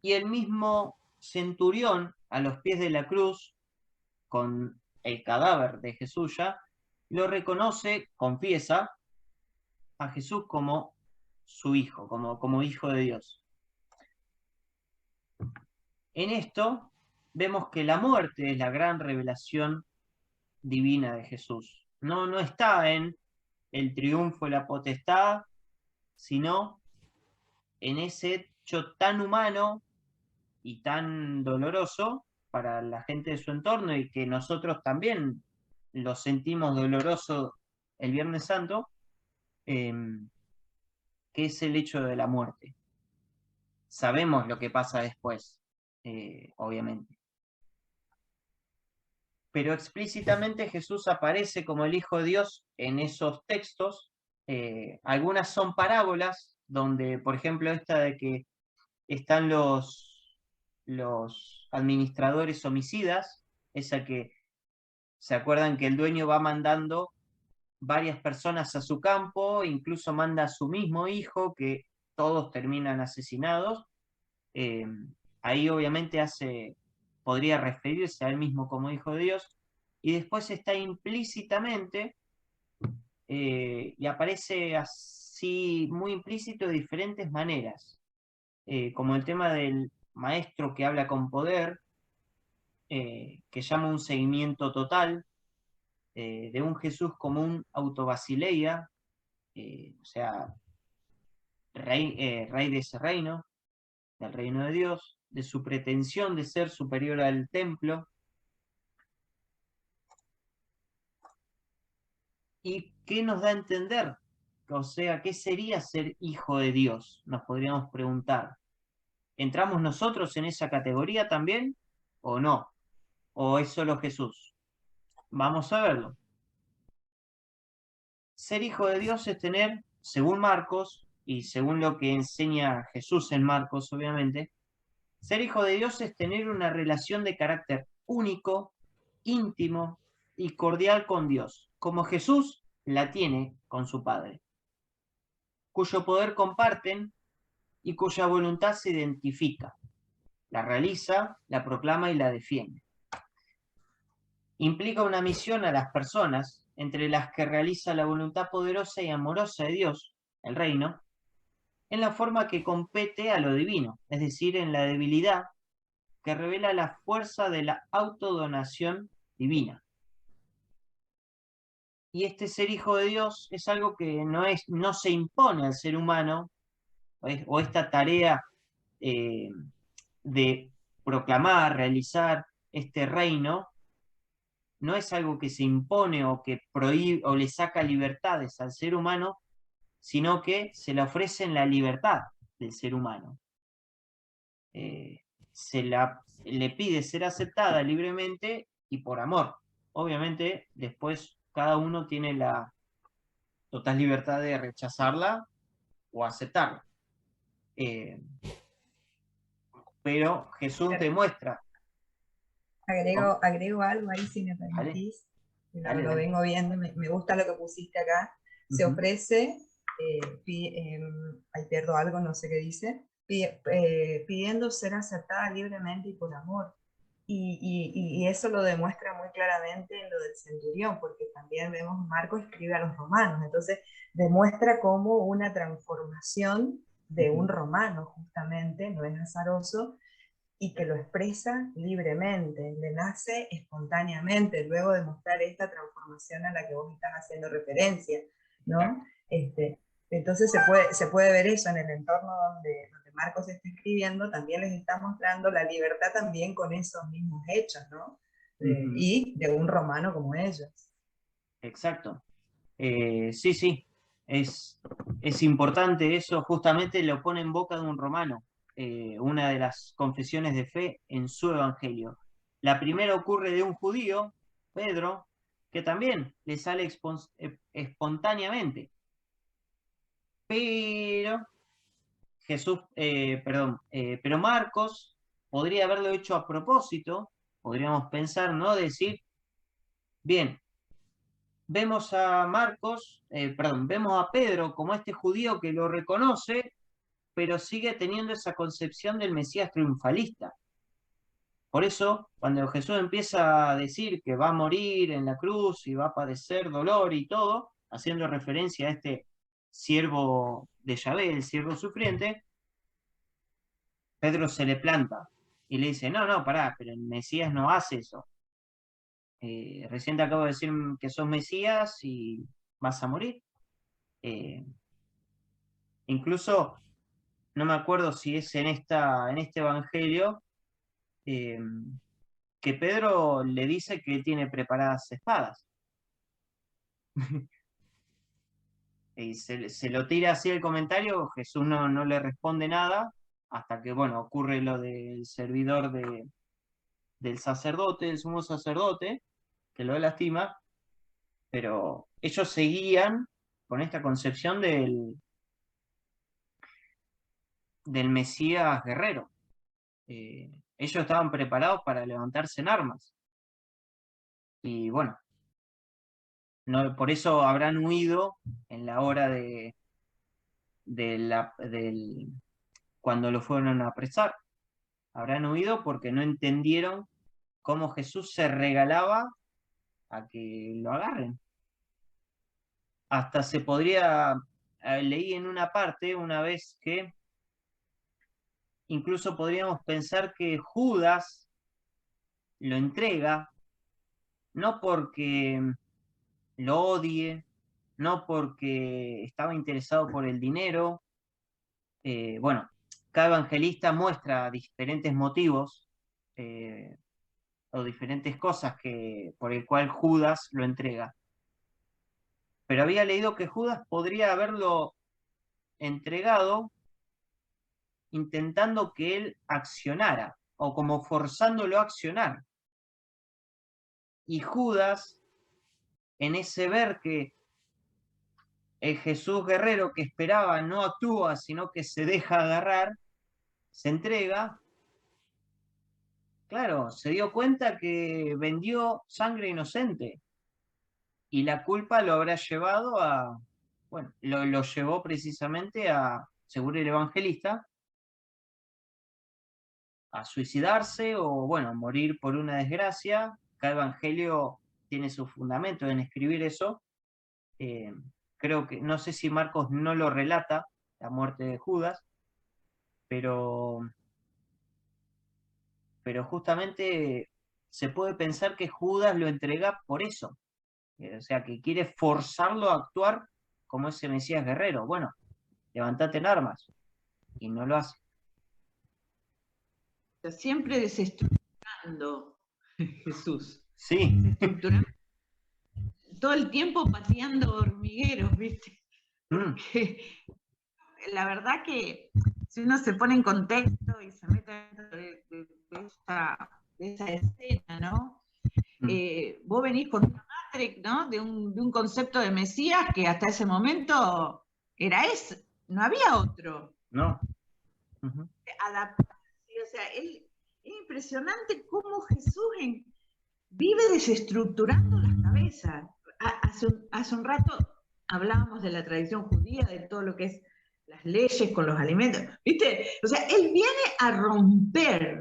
y el mismo centurión a los pies de la cruz, con el cadáver de Jesús ya, lo reconoce, confiesa a Jesús como su hijo, como hijo de Dios. En esto vemos que la muerte es la gran revelación divina de Jesús. No está en el triunfo y la potestad, sino en ese hecho tan humano y tan doloroso para la gente de su entorno, y que nosotros también lo sentimos doloroso el Viernes Santo, que es el hecho de la muerte. Sabemos lo que pasa después, obviamente. Pero explícitamente Jesús aparece como el Hijo de Dios en esos textos. Algunas son parábolas, donde, por ejemplo, esta de que están los administradores homicidas, esa que se acuerdan que el dueño va mandando varias personas a su campo, incluso manda a su mismo hijo, que todos terminan asesinados. Ahí obviamente podría referirse a él mismo como Hijo de Dios, y después está implícitamente, y aparece así muy implícito de diferentes maneras, como el tema del maestro que habla con poder, que llama un seguimiento total, de un Jesús como un autobasileia, o sea, rey de ese reino, del reino de Dios, de su pretensión de ser superior al templo. ¿Y qué nos da a entender? O sea, ¿qué sería ser hijo de Dios? Nos podríamos preguntar. ¿Entramos nosotros en esa categoría también o no? ¿O es solo Jesús? Vamos a verlo. Ser hijo de Dios es tener, según Marcos, y según lo que enseña Jesús en Marcos, obviamente, ser hijo de Dios es tener una relación de carácter único, íntimo y cordial con Dios, como Jesús la tiene con su Padre, cuyo poder comparten y cuya voluntad se identifica, la realiza, la proclama y la defiende. Implica una misión a las personas, entre las que realiza la voluntad poderosa y amorosa de Dios, el reino, en la forma que compete a lo divino, es decir, en la debilidad que revela la fuerza de la autodonación divina. Y este ser hijo de Dios es algo que no se impone al ser humano, o esta tarea de proclamar, realizar este reino, no es algo que se impone o que prohíbe o le saca libertades al ser humano, sino que se le ofrece en la libertad del ser humano. Le pide ser aceptada libremente y por amor. Obviamente, después cada uno tiene la total libertad de rechazarla o aceptarla. Pero Jesús demuestra. Agrego algo ahí, si me permitís. Lo vengo viendo, me gusta lo que pusiste acá. Se ofrece, ahí pierdo algo, no sé qué dice, pidiendo ser aceptada libremente y por amor. Y eso lo demuestra muy claramente en lo del centurión, porque también vemos Marcos escribe a los romanos, entonces demuestra cómo una transformación de un romano justamente, no es azaroso, y que lo expresa libremente, le nace espontáneamente, luego de mostrar esta transformación a la que vos estás haciendo referencia, ¿no? Entonces se puede ver eso en el entorno donde Marcos está escribiendo, también les está mostrando la libertad también con esos mismos hechos, ¿no? Y de un romano como ellos. Exacto. Sí, es importante eso, justamente lo pone en boca de un romano, una de las confesiones de fe en su evangelio. La primera ocurre de un judío, Pedro, que también le sale espontáneamente. Pero pero Marcos podría haberlo hecho a propósito, podríamos pensar, ¿no? Decir, bien, vemos a vemos a Pedro como este judío que lo reconoce, pero sigue teniendo esa concepción del Mesías triunfalista. Por eso, cuando Jesús empieza a decir que va a morir en la cruz y va a padecer dolor y todo, haciendo referencia a este siervo de Yahvé, el siervo sufriente, Pedro se le planta y le dice, no, pará, pero el Mesías no hace eso. Recién te acabo de decir que sos Mesías y vas a morir. Incluso, no me acuerdo si es en este evangelio, que Pedro le dice que tiene preparadas espadas. Y se lo tira así el comentario, Jesús no le responde nada, hasta que, bueno, ocurre lo del servidor del sacerdote, del sumo sacerdote, que lo lastima, pero ellos seguían con esta concepción del Mesías guerrero. Ellos estaban preparados para levantarse en armas. Y bueno, por eso habrán huido en la hora cuando lo fueron a apresar. Habrán huido porque no entendieron cómo Jesús se regalaba a que lo agarren. Hasta se podría, leí en una parte una vez que incluso podríamos pensar que Judas lo entrega, no porque lo odie, no porque estaba interesado por el dinero. Bueno, cada evangelista muestra diferentes motivos o diferentes cosas por el cual Judas lo entrega. Pero había leído que Judas podría haberlo entregado intentando que él accionara, o como forzándolo a accionar. Y Judas, en ese ver que el Jesús guerrero que esperaba no actúa, sino que se deja agarrar, se entrega, claro, se dio cuenta que vendió sangre inocente. Y la culpa lo habrá llevado a, bueno, lo llevó precisamente a, según el evangelista, a suicidarse o, bueno, morir por una desgracia. Cada evangelio tiene su fundamento en escribir eso. Creo que, no sé si Marcos no lo relata, la muerte de Judas, pero justamente se puede pensar que Judas lo entrega por eso. O sea, que quiere forzarlo a actuar como ese Mesías guerrero. Bueno, levántate en armas. Y no lo hace. Siempre desestructurando Jesús. Sí. Desestructurando. Todo el tiempo pateando hormigueros, ¿viste? Porque la verdad que si uno se pone en contexto y se mete dentro de esa escena, ¿no? Vos venís con una matrix, ¿no? De un concepto de Mesías que hasta ese momento era ese, no había otro. No. O sea, es impresionante cómo Jesús vive desestructurando las cabezas. Hace un rato hablábamos de la tradición judía, de todo lo que es las leyes con los alimentos, ¿viste? O sea, él viene a romper,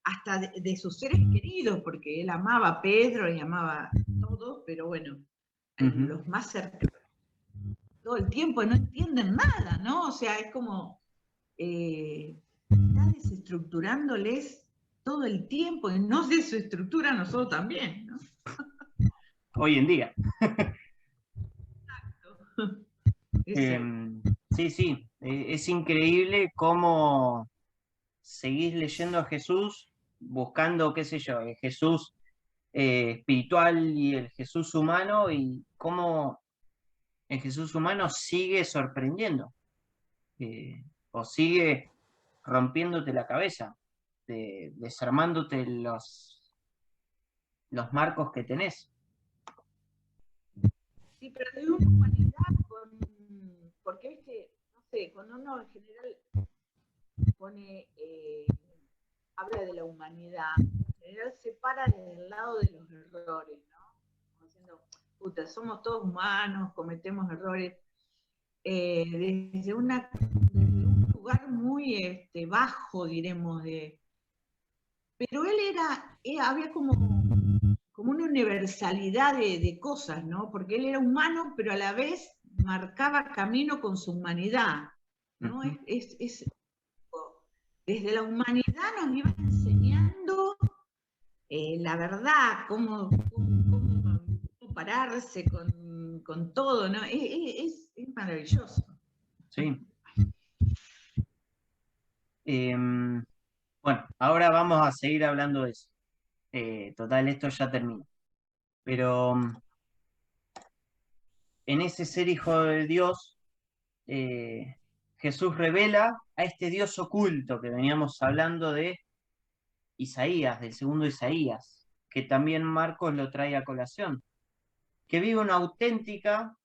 hasta de sus seres queridos, porque él amaba a Pedro y amaba a todos, pero bueno, los más cercanos, todo el tiempo no entienden nada, ¿no? O sea, es como, está desestructurándoles todo el tiempo y nos desestructura a nosotros también, ¿no? Hoy en día. Exacto. Sí, es increíble cómo seguís leyendo a Jesús, buscando, qué sé yo, el Jesús espiritual y el Jesús humano, y cómo el Jesús humano sigue sorprendiendo, o sigue rompiéndote la cabeza, desarmándote los marcos que tenés. Sí, pero de una humanidad porque viste, no sé, cuando uno en general pone, habla de la humanidad, en general se para desde el lado de los errores, ¿no? Como diciendo, puta, somos todos humanos, cometemos errores. desde un lugar muy bajo, diremos, pero él había como una universalidad de cosas, ¿no? Porque él era humano, pero a la vez marcaba camino con su humanidad, ¿no? Desde la humanidad nos iba enseñando la verdad, cómo pararse con todo, ¿no? Es maravilloso. Sí. Bueno, ahora vamos a seguir hablando de eso. Total, esto ya termina. Pero en ese ser hijo de Dios, Jesús revela a este Dios oculto que veníamos hablando de Isaías, del segundo Isaías, que también Marcos lo trae a colación, que vive una auténtica,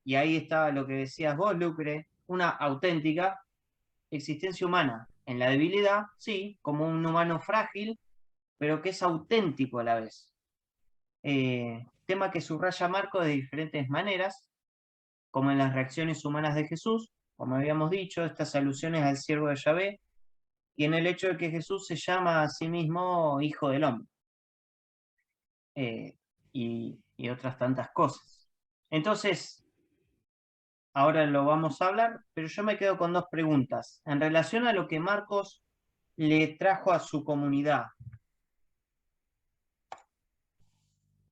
y ahí está lo que decías vos, Lucre, una auténtica existencia humana, en la debilidad, sí, como un humano frágil, pero que es auténtico a la vez. Tema que subraya Marcos de diferentes maneras, como en las reacciones humanas de Jesús, como habíamos dicho, estas alusiones al siervo de Yahvé, y en el hecho de que Jesús se llama a sí mismo Hijo del Hombre, y otras tantas cosas. Entonces, ahora lo vamos a hablar, pero yo me quedo con dos preguntas. En relación a lo que Marcos le trajo a su comunidad,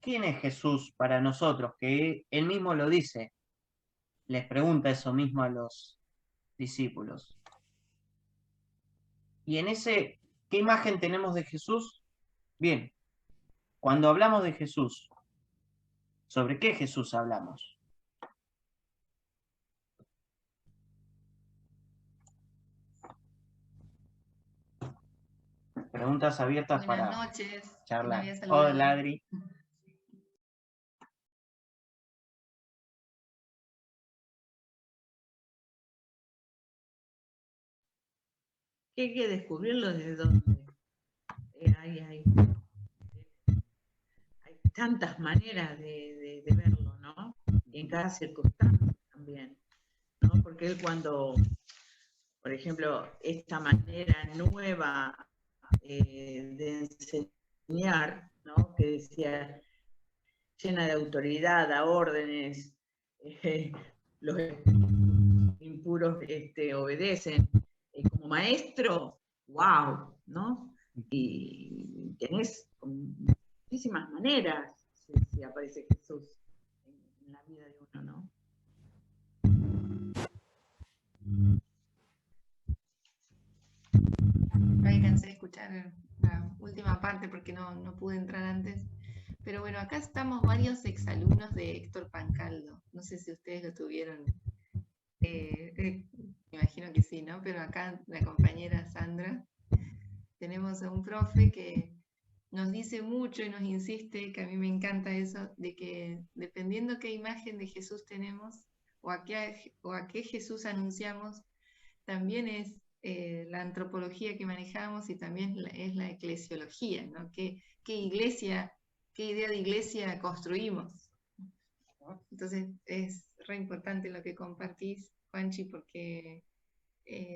¿quién es Jesús para nosotros? Que él mismo lo dice. Les pregunta eso mismo a los discípulos. Y en ese, ¿qué imagen tenemos de Jesús? Bien, cuando hablamos de Jesús, ¿sobre qué Jesús hablamos? Preguntas abiertas Buenas para noches. charlar. Me había saludado. Hola, Adri. Hay que descubrirlo desde donde hay tantas maneras de verlo, ¿no? Y en cada circunstancia también, ¿no? Porque él cuando, por ejemplo, esta manera nueva de enseñar, ¿no? Que decía, llena de autoridad, da órdenes, los impuros obedecen. Como maestro, wow, ¿no? Y tenés muchísimas maneras si aparece Jesús en la vida de uno, ¿no? No alcancé a escuchar la última parte porque no pude entrar antes. Pero bueno, acá estamos varios exalumnos de Héctor Pancaldo. No sé si ustedes lo tuvieron. Me imagino que sí, ¿no? Pero acá la compañera Sandra, tenemos a un profe que nos dice mucho y nos insiste, que a mí me encanta eso, de que dependiendo qué imagen de Jesús tenemos o a qué Jesús anunciamos, también es la antropología que manejamos y también es la eclesiología, ¿no? ¿Qué idea de iglesia construimos? Entonces es re importante lo que compartís, Juanchi, porque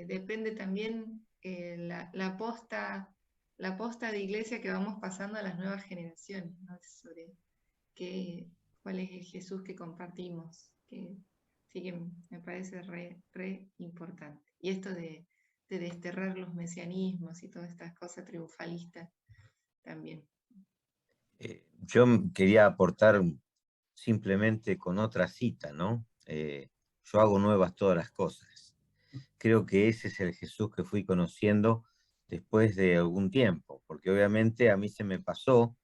depende también la posta de iglesia que vamos pasando a las nuevas generaciones, ¿no? Sobre cuál es el Jesús que compartimos, sí que me parece re importante. Y esto de desterrar los mesianismos y todas estas cosas triunfalistas también. Yo quería aportar simplemente con otra cita, ¿no? Yo hago nuevas todas las cosas. Creo que ese es el Jesús que fui conociendo después de algún tiempo, porque obviamente a mí se me pasó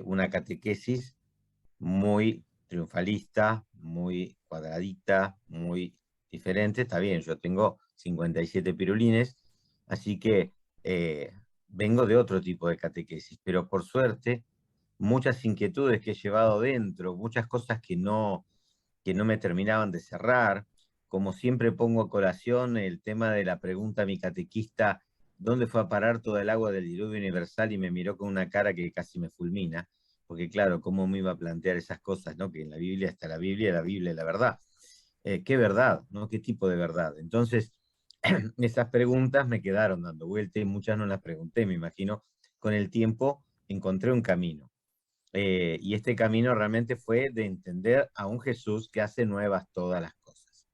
una catequesis muy triunfalista, muy cuadradita, muy diferente. Está bien, yo tengo 57 pirulines, así que vengo de otro tipo de catequesis, pero por suerte muchas inquietudes que he llevado dentro, muchas cosas que no me terminaban de cerrar. Como siempre pongo a colación el tema de la pregunta a mi catequista, ¿dónde fue a parar toda el agua del diluvio universal? Y me miró con una cara que casi me fulmina, porque claro, ¿cómo me iba a plantear esas cosas, no? Que en la Biblia está la Biblia es la verdad. ¿Qué verdad? ¿No? ¿Qué tipo de verdad? Entonces, esas preguntas me quedaron dando vuelta y muchas no las pregunté, me imagino. Con el tiempo encontré un camino. Y este camino realmente fue de entender a un Jesús que hace nuevas todas las cosas.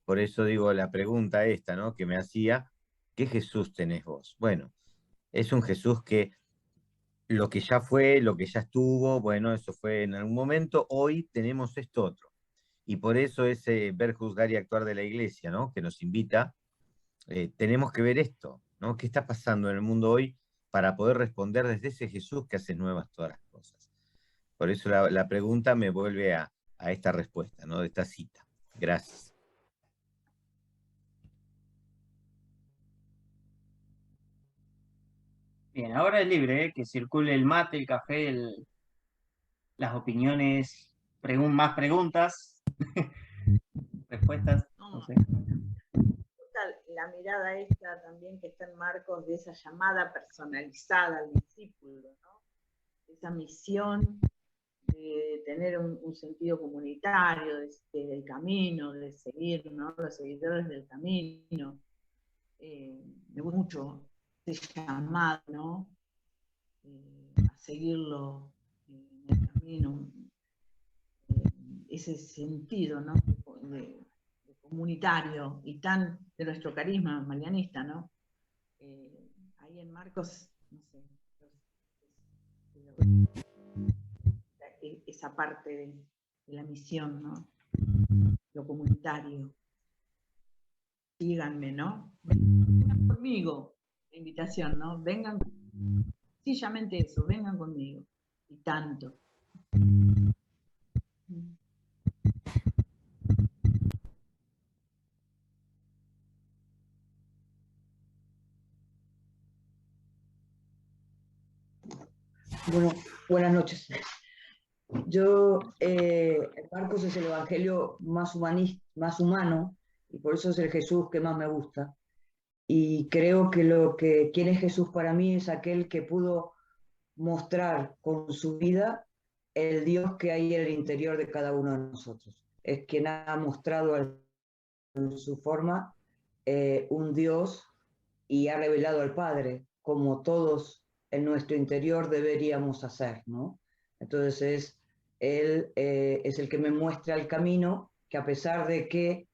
Por eso digo la pregunta esta, ¿no? Que me hacía, ¿qué Jesús tenés vos? Bueno, es un Jesús que lo que ya fue, lo que ya estuvo, bueno, eso fue en algún momento, hoy tenemos esto otro. Y por eso ese ver, juzgar y actuar de la iglesia, ¿no? Que nos invita, tenemos que ver esto, ¿no? ¿Qué está pasando en el mundo hoy para poder responder desde ese Jesús que hace nuevas todas las cosas? Por eso la pregunta me vuelve a esta respuesta, ¿no? De esta cita. Gracias. Bien, ahora es libre, que circule el mate, el café, las opiniones, más preguntas, respuestas. No sé. La mirada esta también que está en Marcos de esa llamada personalizada al discípulo, ¿no? Esa misión de tener un sentido comunitario, del camino, de seguir, ¿no? Los seguidores del camino. Me gusta mucho ese llamado, ¿no? A seguirlo en el camino, ese sentido, ¿no? de comunitario y tan de nuestro carisma marianista, ¿no? Ahí en Marcos, no sé, esa parte de la misión, ¿no? Lo comunitario. Síganme, ¿no? Vengan conmigo, la invitación, ¿no? Vengan, sencillamente eso, vengan conmigo. Y tanto. Bueno, buenas noches. Yo, Marcos es el evangelio más humano, y por eso es el Jesús que más me gusta. Y creo que quién es Jesús para mí es aquel que pudo mostrar con su vida el Dios que hay en el interior de cada uno de nosotros. Es quien ha mostrado en su forma un Dios y ha revelado al Padre, como todos en nuestro interior deberíamos hacer, ¿no? Entonces, Él es el que me muestra el camino, que a pesar de que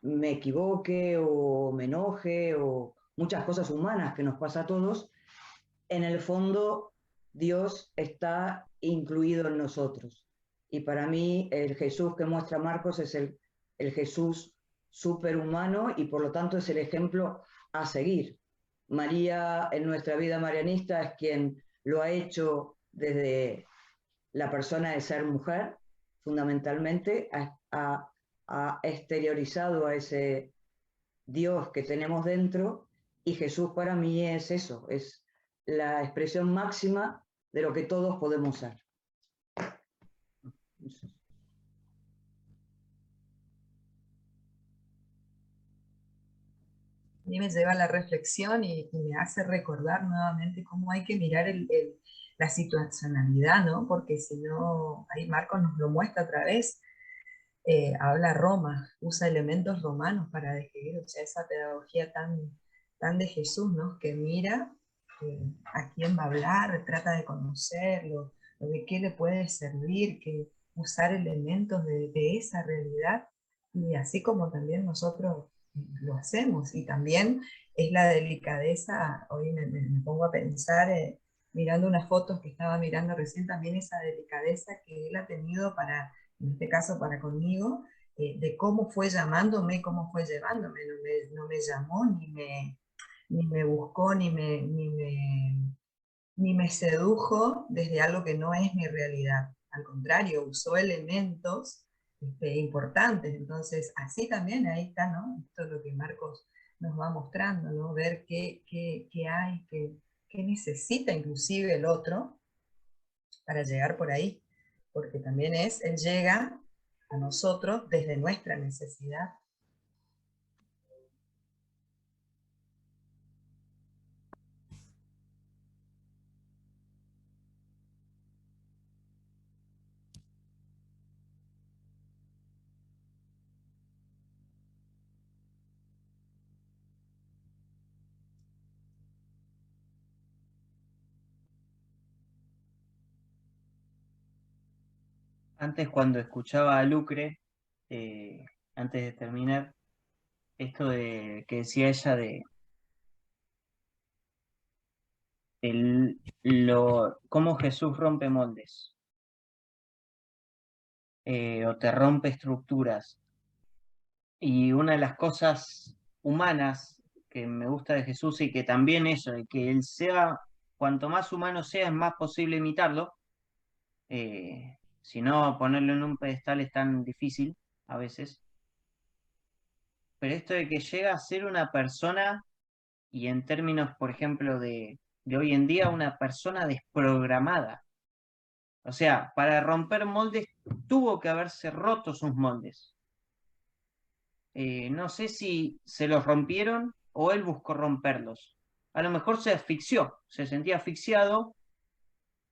me equivoque o me enoje o muchas cosas humanas que nos pasa a todos, en el fondo Dios está incluido en nosotros. Y para mí el Jesús que muestra Marcos es el Jesús superhumano y por lo tanto es el ejemplo a seguir. María en nuestra vida marianista es quien lo ha hecho desde la persona de ser mujer, fundamentalmente, ha exteriorizado a ese Dios que tenemos dentro, y Jesús para mí es eso, es la expresión máxima de lo que todos podemos ser. A mí me lleva a la reflexión y me hace recordar nuevamente cómo hay que mirar la situacionalidad, ¿no? Porque si no, ahí Marcos nos lo muestra otra vez, habla Roma, usa elementos romanos para describir, o sea, esa pedagogía tan de Jesús, ¿no? Que mira a quién va a hablar, trata de conocerlo, de qué le puede servir, que usar elementos de esa realidad, y así como también nosotros lo hacemos, y también es la delicadeza, hoy me pongo a pensar, mirando unas fotos que estaba mirando recién, también esa delicadeza que él ha tenido para, en este caso para conmigo, de cómo fue llamándome, cómo fue llevándome, no me llamó, ni me buscó, ni me sedujo desde algo que no es mi realidad. Al contrario, usó elementos importantes. Entonces, así también ahí está, ¿no? Esto es lo que Marcos nos va mostrando, ¿no? Ver qué hay, qué necesita inclusive el otro para llegar por ahí. Porque también él llega a nosotros desde nuestra necesidad. Antes cuando escuchaba a Lucre, antes de terminar, esto de que decía ella de cómo Jesús rompe moldes, o te rompe estructuras. Y una de las cosas humanas que me gusta de Jesús, y que también eso, de que él sea, cuanto más humano sea, es más posible imitarlo. Si no, ponerlo en un pedestal es tan difícil a veces. Pero esto de que llega a ser una persona, y en términos, por ejemplo, de hoy en día, una persona desprogramada. O sea, para romper moldes tuvo que haberse roto sus moldes. No sé si se los rompieron o él buscó romperlos. A lo mejor se asfixió, se sentía asfixiado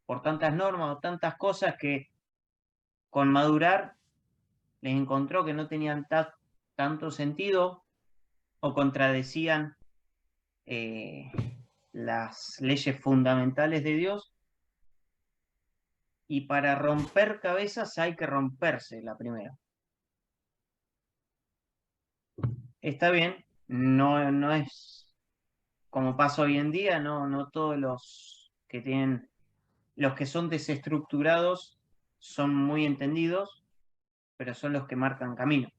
por tantas normas o tantas cosas que con madurar les encontró que no tenían tanto sentido o contradecían las leyes fundamentales de Dios. Y para romper cabezas hay que romperse la primera. Está bien, no es como pasa hoy en día, no todos los que son desestructurados son muy entendidos, pero son los que marcan camino.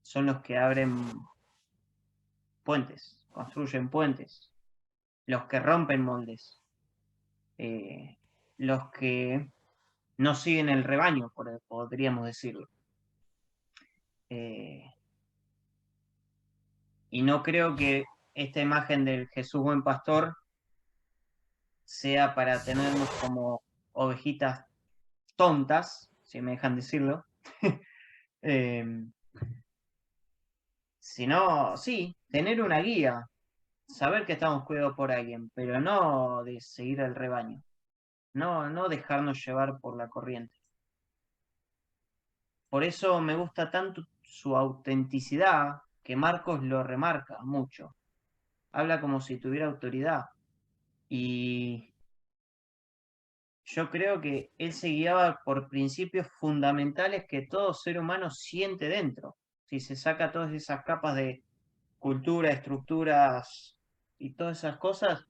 Son los que abren puentes, construyen puentes, los que rompen moldes, los que no siguen el rebaño, podríamos decirlo. Y no creo que esta imagen del Jesús buen pastor sea para tenernos como ovejitas tontas, si me dejan decirlo, sino, sí, tener una guía, saber que estamos cuidados por alguien, pero no de seguir el rebaño, no dejarnos llevar por la corriente. Por eso me gusta tanto su autenticidad, que Marcos lo remarca mucho. Habla como si tuviera autoridad. Y yo creo que él se guiaba por principios fundamentales que todo ser humano siente dentro. Si se saca todas esas capas de cultura, estructuras y todas esas cosas,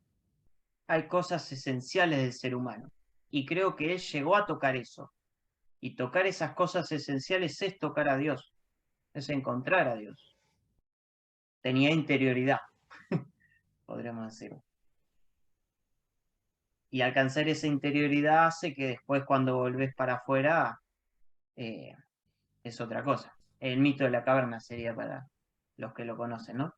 hay cosas esenciales del ser humano. Y creo que él llegó a tocar eso. Y tocar esas cosas esenciales es tocar a Dios, es encontrar a Dios. Tenía interioridad, podríamos decirlo. Y alcanzar esa interioridad hace que después cuando volvés para afuera es otra cosa. El mito de la caverna sería para los que lo conocen, ¿no?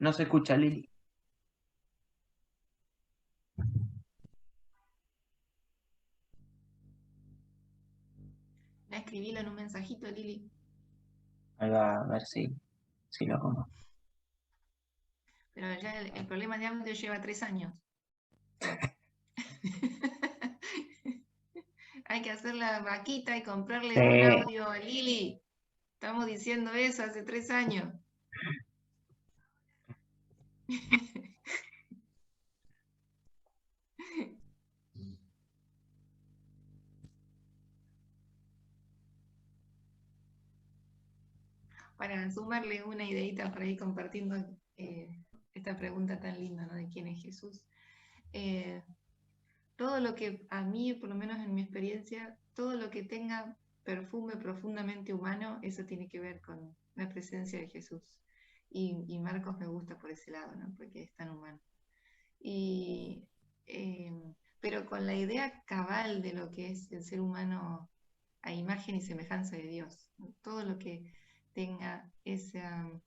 No se escucha, Lili. Escribílo en un mensajito, Lili. A ver si lo conozco. Pero ya el problema de audio lleva 3 años. Hay que hacer la vaquita y comprarle un audio a Lili. Estamos diciendo eso hace 3 años. Para sumarle una ideita para ir compartiendo esta pregunta tan linda, ¿no? De quién es Jesús. Todo lo que a mí, por lo menos en mi experiencia, todo lo que tenga perfume profundamente humano, eso tiene que ver con la presencia de Jesús. Y Marcos me gusta por ese lado, ¿no? Porque es tan humano. Pero con la idea cabal de lo que es el ser humano a imagen y semejanza de Dios, ¿no? Todo lo que tenga esa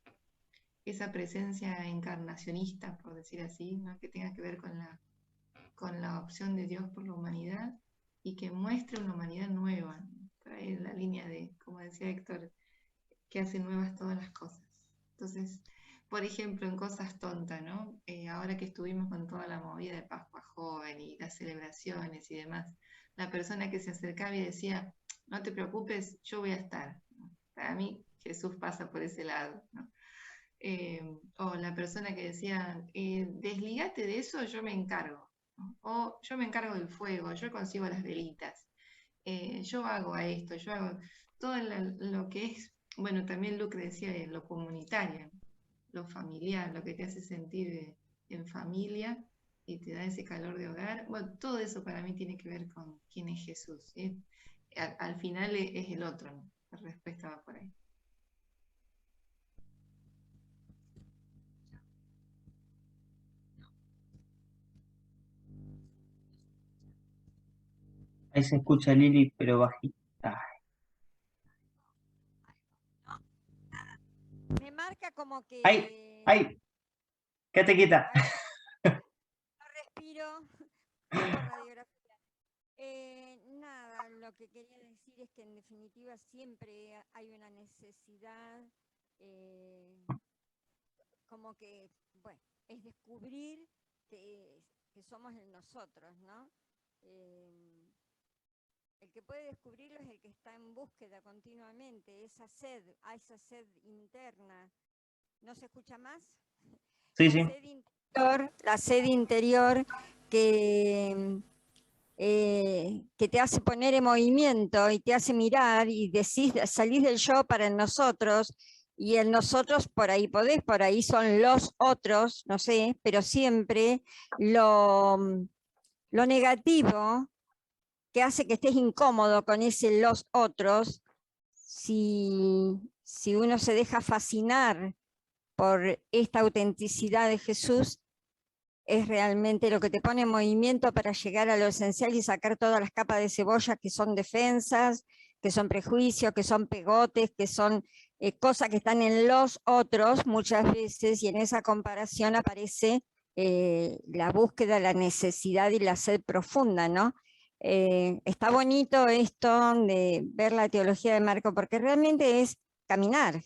presencia encarnacionista, por decir así, ¿no? Que tenga que ver con la opción de Dios por la humanidad y que muestre una humanidad nueva, ¿no? Traer la línea de, como decía Héctor, que hace nuevas todas las cosas. Entonces, por ejemplo, en cosas tontas, ¿no? Ahora que estuvimos con toda la movida de Pascua Joven y las celebraciones y demás, la persona que se acercaba y decía, no te preocupes, yo voy a estar. Para mí, Jesús pasa por ese lado, ¿no? O la persona que decía, desligate de eso, yo me encargo, ¿no? O yo me encargo del fuego, yo consigo las velitas, yo hago a esto, yo hago todo lo que es, bueno, también Luke decía lo comunitario, lo familiar, lo que te hace sentir en familia y te da ese calor de hogar. Bueno, todo eso para mí tiene que ver con quién es Jesús, ¿sí? Al final es el otro, ¿no? La respuesta va por ahí. Ahí se escucha Lili, pero bajita. Me marca como que... ¡Ay! Quédate quieta. No respiro. Radiografía. Nada, lo que quería decir es que en definitiva siempre hay una necesidad, como que, bueno, es descubrir que somos nosotros, ¿no? El que puede descubrirlo es el que está en búsqueda continuamente, esa sed interna. ¿No se escucha más? Sí, sí. La sed interior que te hace poner en movimiento y te hace mirar y decís, salís del yo para el nosotros, y el nosotros por ahí podés, por ahí son los otros, no sé, pero siempre lo negativo que hace que estés incómodo con ese los otros, si uno se deja fascinar por esta autenticidad de Jesús, es realmente lo que te pone en movimiento para llegar a lo esencial y sacar todas las capas de cebolla que son defensas, que son prejuicios, que son pegotes, que son cosas que están en los otros muchas veces, y en esa comparación aparece la búsqueda, la necesidad y la sed profunda, ¿no? Está bonito esto de ver la teología de Marco, porque realmente es caminar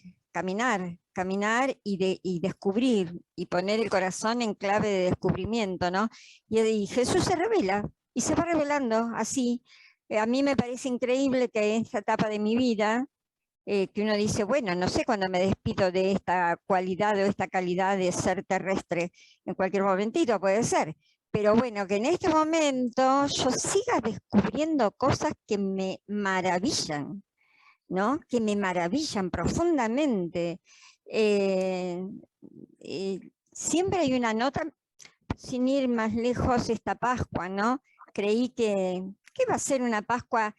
y descubrir, y poner el corazón en clave de descubrimiento, ¿no? Y Jesús se revela, y se va revelando así. A mí me parece increíble que en esta etapa de mi vida, que uno dice, bueno, no sé cuándo me despido de esta cualidad o esta calidad de ser terrestre, en cualquier momentito puede ser, pero bueno, que en este momento yo siga descubriendo cosas que me maravillan, ¿no? Que me maravillan profundamente. Siempre hay una nota, sin ir más lejos, esta Pascua, ¿no? Creí que iba a ser una Pascua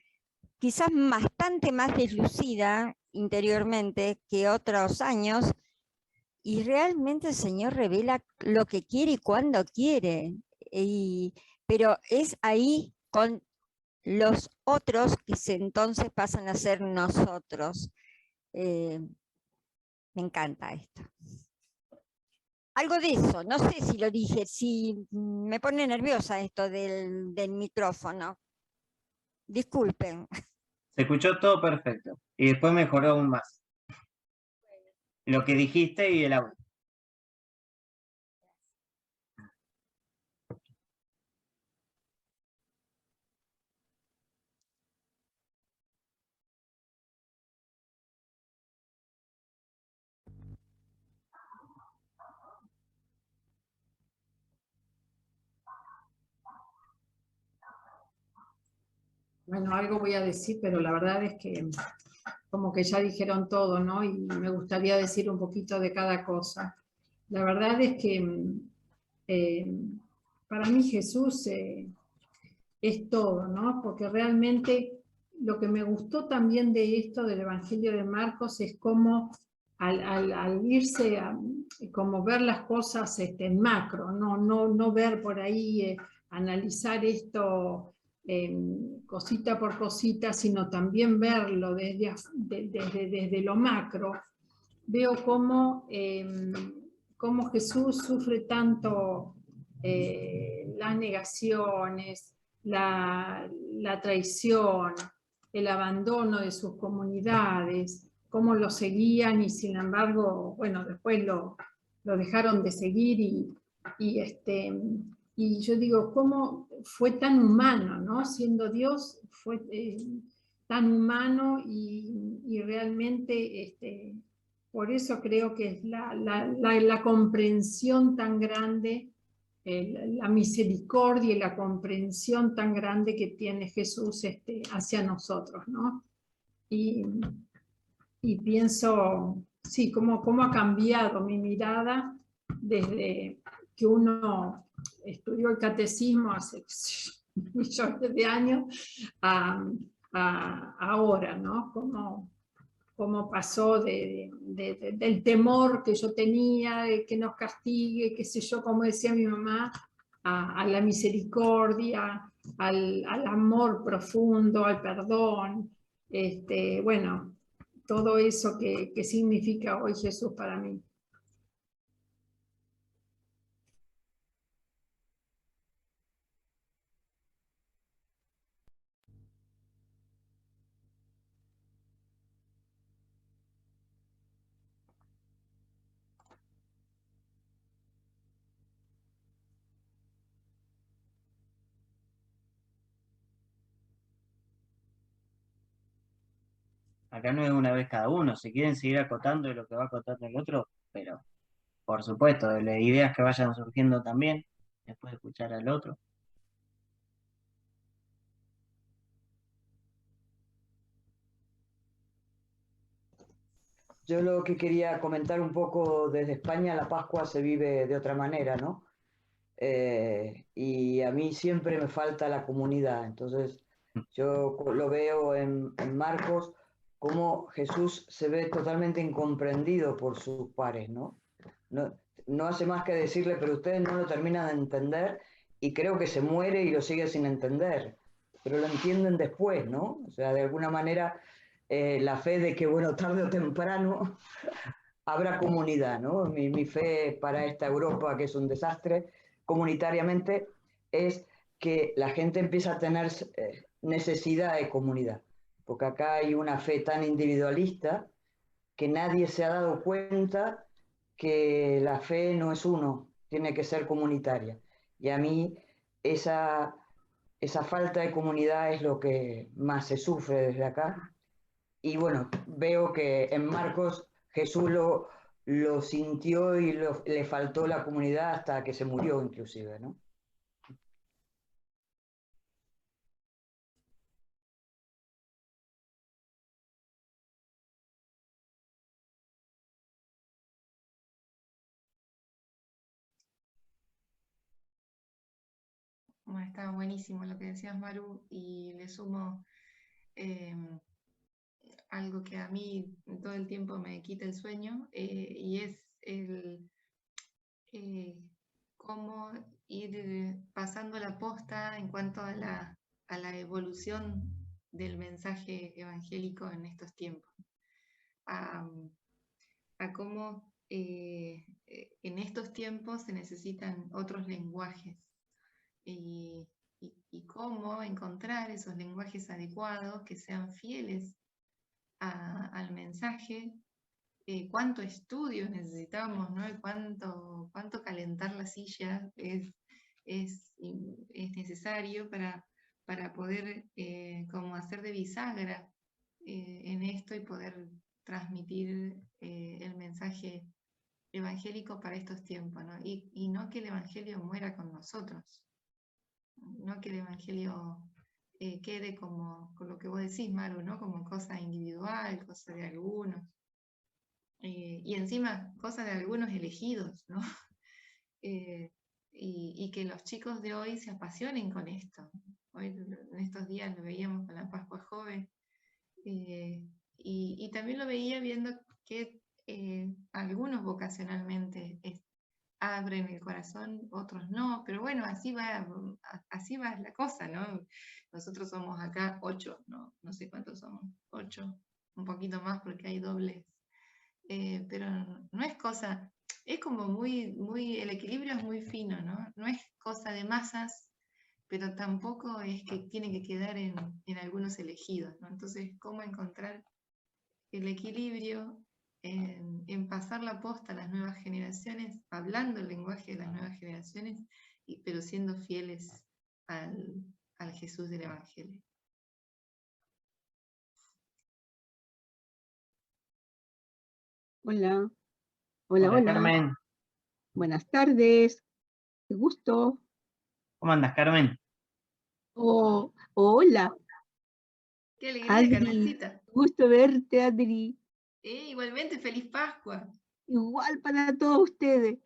quizás bastante más deslucida interiormente que otros años, y realmente el Señor revela lo que quiere y cuando quiere, pero es ahí con los otros que entonces pasan a ser nosotros. Me encanta esto. Algo de eso, no sé si lo dije, si me pone nerviosa esto del micrófono. Disculpen. Se escuchó todo perfecto. Y después mejoró aún más. Lo que dijiste y el audio. Bueno, algo voy a decir, pero la verdad es que como que ya dijeron todo, ¿no? Y me gustaría decir un poquito de cada cosa. La verdad es que para mí Jesús es todo, ¿no? Porque realmente lo que me gustó también de esto del Evangelio de Marcos es cómo al irse a como ver las cosas en macro, no ver por ahí, analizar esto cosita por cosita, sino también verlo desde lo macro. Veo cómo Jesús sufre tanto las negaciones, la traición, el abandono de sus comunidades, cómo lo seguían y sin embargo, bueno, después lo dejaron de seguir y yo digo, ¿cómo fue tan humano, ¿no? Siendo Dios, fue tan humano y y realmente por eso creo que es la comprensión tan grande, la misericordia y la comprensión tan grande que tiene Jesús hacia nosotros, ¿no? Y pienso, sí, cómo ha cambiado mi mirada desde que uno estudió el catecismo hace millones de años a ahora, ¿no? Cómo pasó del temor que yo tenía, de que nos castigue, qué sé yo, como decía mi mamá, a la misericordia, al amor profundo, al perdón. Bueno, todo eso que significa hoy Jesús para mí. Acá no es una vez cada uno, si quieren seguir acotando de lo que va acotando el otro, pero por supuesto, de las ideas que vayan surgiendo también, después de escuchar al otro. Yo lo que quería comentar un poco desde España, la Pascua se vive de otra manera, ¿no? Y a mí siempre me falta la comunidad, entonces yo lo veo en Marcos, cómo Jesús se ve totalmente incomprendido por sus pares, ¿no? No hace más que decirle, pero ustedes no lo terminan de entender, y creo que se muere y lo sigue sin entender, pero lo entienden después, ¿no? O sea, de alguna manera la fe de que, bueno, tarde o temprano habrá comunidad, ¿no? Mi fe para esta Europa, que es un desastre, comunitariamente, es que la gente empieza a tener necesidad de comunidad, porque acá hay una fe tan individualista que nadie se ha dado cuenta que la fe no es uno, tiene que ser comunitaria. Y a mí esa falta de comunidad es lo que más se sufre desde acá. Y bueno, veo que en Marcos Jesús lo sintió y le faltó la comunidad hasta que se murió inclusive, ¿no? Bueno, estaba buenísimo lo que decías, Maru, y le sumo algo que a mí todo el tiempo me quita el sueño, y es cómo ir pasando la posta en cuanto a la evolución del mensaje evangélico en estos tiempos. A cómo en estos tiempos se necesitan otros lenguajes y cómo encontrar esos lenguajes adecuados que sean fieles al mensaje, cuánto estudio necesitamos, ¿no? Y cuánto calentar la silla es necesario para poder como hacer de bisagra en esto y poder transmitir el mensaje evangélico para estos tiempos, ¿no? Y no que el evangelio muera con nosotros, no que el evangelio quede como con lo que vos decís, Maru, ¿no? Como cosa individual, cosa de algunos. Y encima, cosa de algunos elegidos, ¿no? Y que los chicos de hoy se apasionen con esto. Hoy, en estos días lo veíamos con la Pascua Joven, y también lo veía viendo que algunos vocacionalmente abren el corazón, otros no, pero bueno, así va la cosa, ¿no? Nosotros somos acá 8, no sé cuántos somos, 8, un poquito más porque hay dobles, pero no es cosa, es como el equilibrio es muy fino, ¿no? No es cosa de masas, pero tampoco es que tiene que quedar en algunos elegidos, ¿no? Entonces, ¿cómo encontrar el equilibrio en pasar la posta a las nuevas generaciones, hablando el lenguaje de las nuevas generaciones, pero siendo fieles al Jesús del Evangelio? Hola, Hola, hola. Carmen. Buenas tardes. Qué gusto. ¿Cómo andas, Carmen? Oh, hola, Qué alegría, Adri. Carmencita. Gusto verte, Adri. Igualmente, feliz Pascua. Igual para todos ustedes.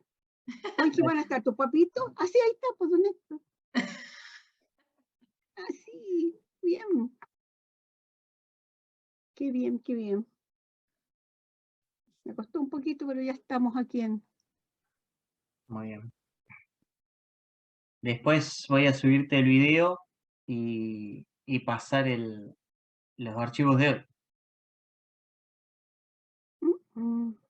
Hoy ¿qué van a estar tu papito? Ah, sí, ahí está, pues, ¿dónde está? Ah, sí, bien. Qué bien, qué bien. Me costó un poquito, pero ya estamos aquí en... Muy bien. Después voy a subirte el video y pasar los archivos de hoy.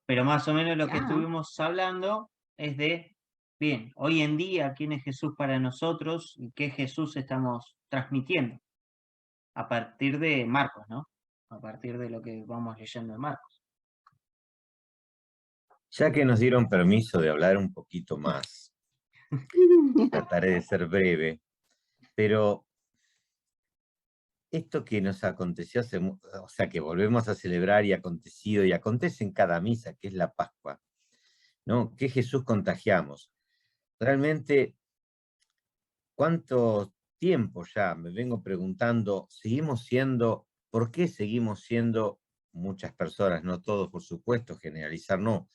Pero más o menos lo que Ya. estuvimos hablando es de, bien, hoy en día, ¿quién es Jesús para nosotros y qué Jesús estamos transmitiendo? A partir de Marcos, ¿no? A partir de lo que vamos leyendo en Marcos. Ya que nos dieron permiso de hablar un poquito más, trataré de ser breve, pero esto que nos aconteció, o sea, que volvemos a celebrar y acontecido, y acontece en cada misa, que es la Pascua, ¿no? ¿Qué Jesús contagiamos? Realmente, ¿cuánto tiempo ya me vengo preguntando, por qué seguimos siendo muchas personas, no todos, por supuesto, generalizar no,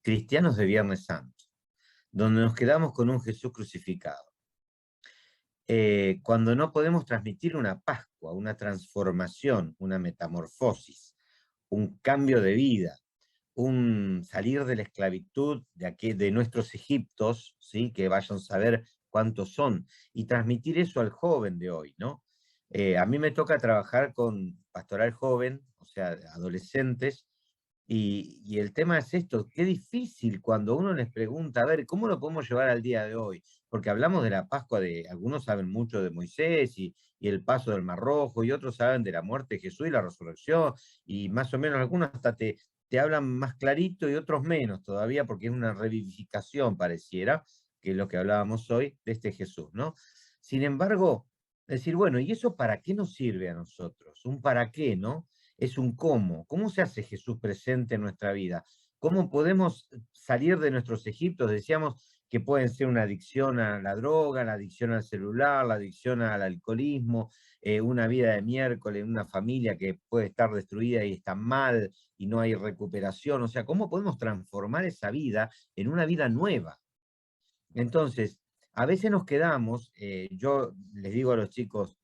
cristianos de Viernes Santo, donde nos quedamos con un Jesús crucificado? Cuando no podemos transmitir una Pascua, una transformación, una metamorfosis, un cambio de vida, un salir de la esclavitud de nuestros Egiptos, ¿sí? Que vayan a saber cuántos son, y transmitir eso al joven de hoy, ¿no? A mí me toca trabajar con pastoral joven, o sea, adolescentes, y el tema es esto, qué difícil cuando uno les pregunta, a ver, ¿cómo lo podemos llevar al día de hoy? Porque hablamos de la Pascua, algunos saben mucho de Moisés y el paso del Mar Rojo, y otros saben de la muerte de Jesús y la resurrección, y más o menos algunos hasta te hablan más clarito y otros menos todavía, porque es una revivificación, pareciera, que es lo que hablábamos hoy de este Jesús, ¿no? Sin embargo, decir, bueno, ¿y eso para qué nos sirve a nosotros? Un para qué, ¿no? Es un cómo. ¿Cómo se hace Jesús presente en nuestra vida? ¿Cómo podemos salir de nuestros Egiptos? Decíamos que pueden ser una adicción a la droga, la adicción al celular, la adicción al alcoholismo, una vida de miércoles, una familia que puede estar destruida y está mal y no hay recuperación. O sea, ¿cómo podemos transformar esa vida en una vida nueva? Entonces, a veces nos quedamos, yo les digo a los chicos,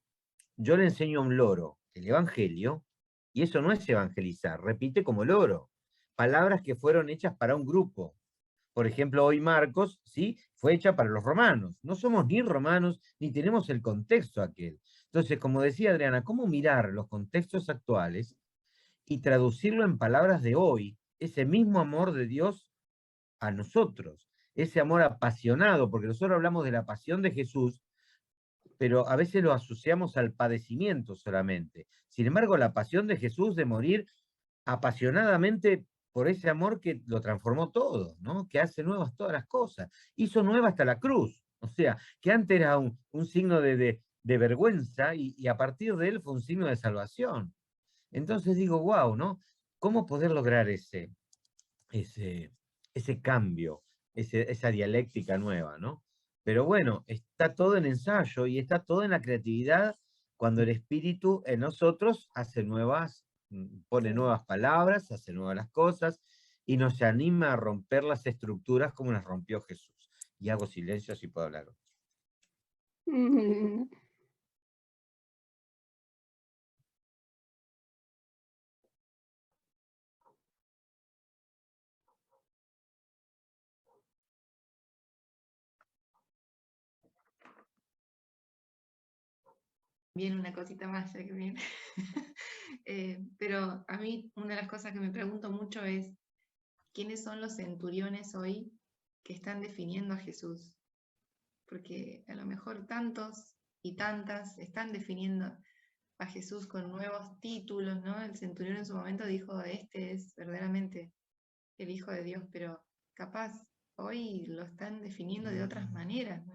yo le enseño a un loro el Evangelio, y eso no es evangelizar, repite como loro, palabras que fueron hechas para un grupo. Por ejemplo, hoy Marcos, ¿sí? Fue hecha para los romanos. No somos ni romanos, ni tenemos el contexto aquel. Entonces, como decía Adriana, ¿cómo mirar los contextos actuales y traducirlo en palabras de hoy? Ese mismo amor de Dios a nosotros, ese amor apasionado, porque nosotros hablamos de la pasión de Jesús, pero a veces lo asociamos al padecimiento solamente. Sin embargo, la pasión de Jesús de morir apasionadamente por ese amor que lo transformó todo, ¿no? Que hace nuevas todas las cosas. Hizo nueva hasta la cruz. O sea, que antes era un signo de vergüenza y a partir de él fue un signo de salvación. Entonces digo, wow, ¿no? ¿Cómo poder lograr ese cambio, esa dialéctica nueva, ¿no? Pero bueno, está todo en ensayo y está todo en la creatividad cuando el espíritu en nosotros pone nuevas palabras, hace nuevas las cosas y nos anima a romper las estructuras como las rompió Jesús. Y hago silencio si puedo hablar. Bien, una cosita más, ya que viene. Pero a mí una de las cosas que me pregunto mucho es, ¿quiénes son los centuriones hoy que están definiendo a Jesús? Porque a lo mejor tantos y tantas están definiendo a Jesús con nuevos títulos, ¿no? El centurión en su momento dijo, este es verdaderamente el Hijo de Dios, pero capaz hoy lo están definiendo de otras maneras, ¿no?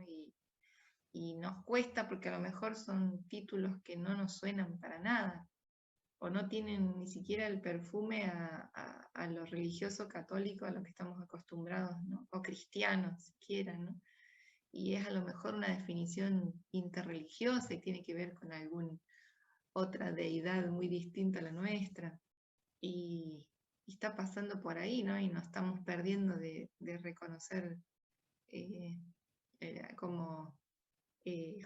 Y nos cuesta porque a lo mejor son títulos que no nos suenan para nada, o no tienen ni siquiera el perfume a lo religioso católico, a lo que estamos acostumbrados, ¿no? O cristianos siquiera, ¿no? Y es a lo mejor una definición interreligiosa y tiene que ver con alguna otra deidad muy distinta a la nuestra. Y está pasando por ahí, ¿no? Y nos estamos perdiendo de reconocer como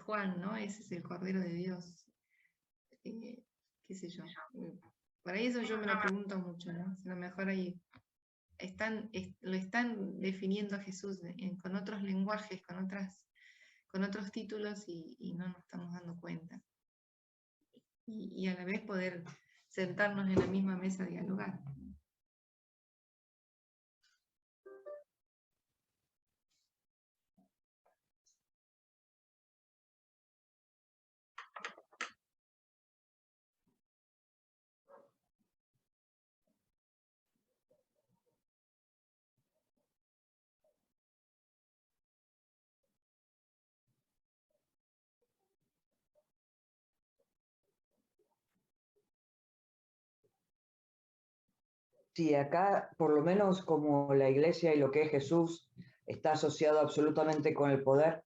Juan, ¿no? Ese es el Cordero de Dios. Qué sé yo. Por ahí eso yo me lo pregunto mucho, ¿no? A lo mejor ahí lo están definiendo a Jesús con otros lenguajes, con otros títulos y no nos estamos dando cuenta. Y a la vez poder sentarnos en la misma mesa a dialogar. Sí, acá, por lo menos como la iglesia y lo que es Jesús está asociado absolutamente con el poder,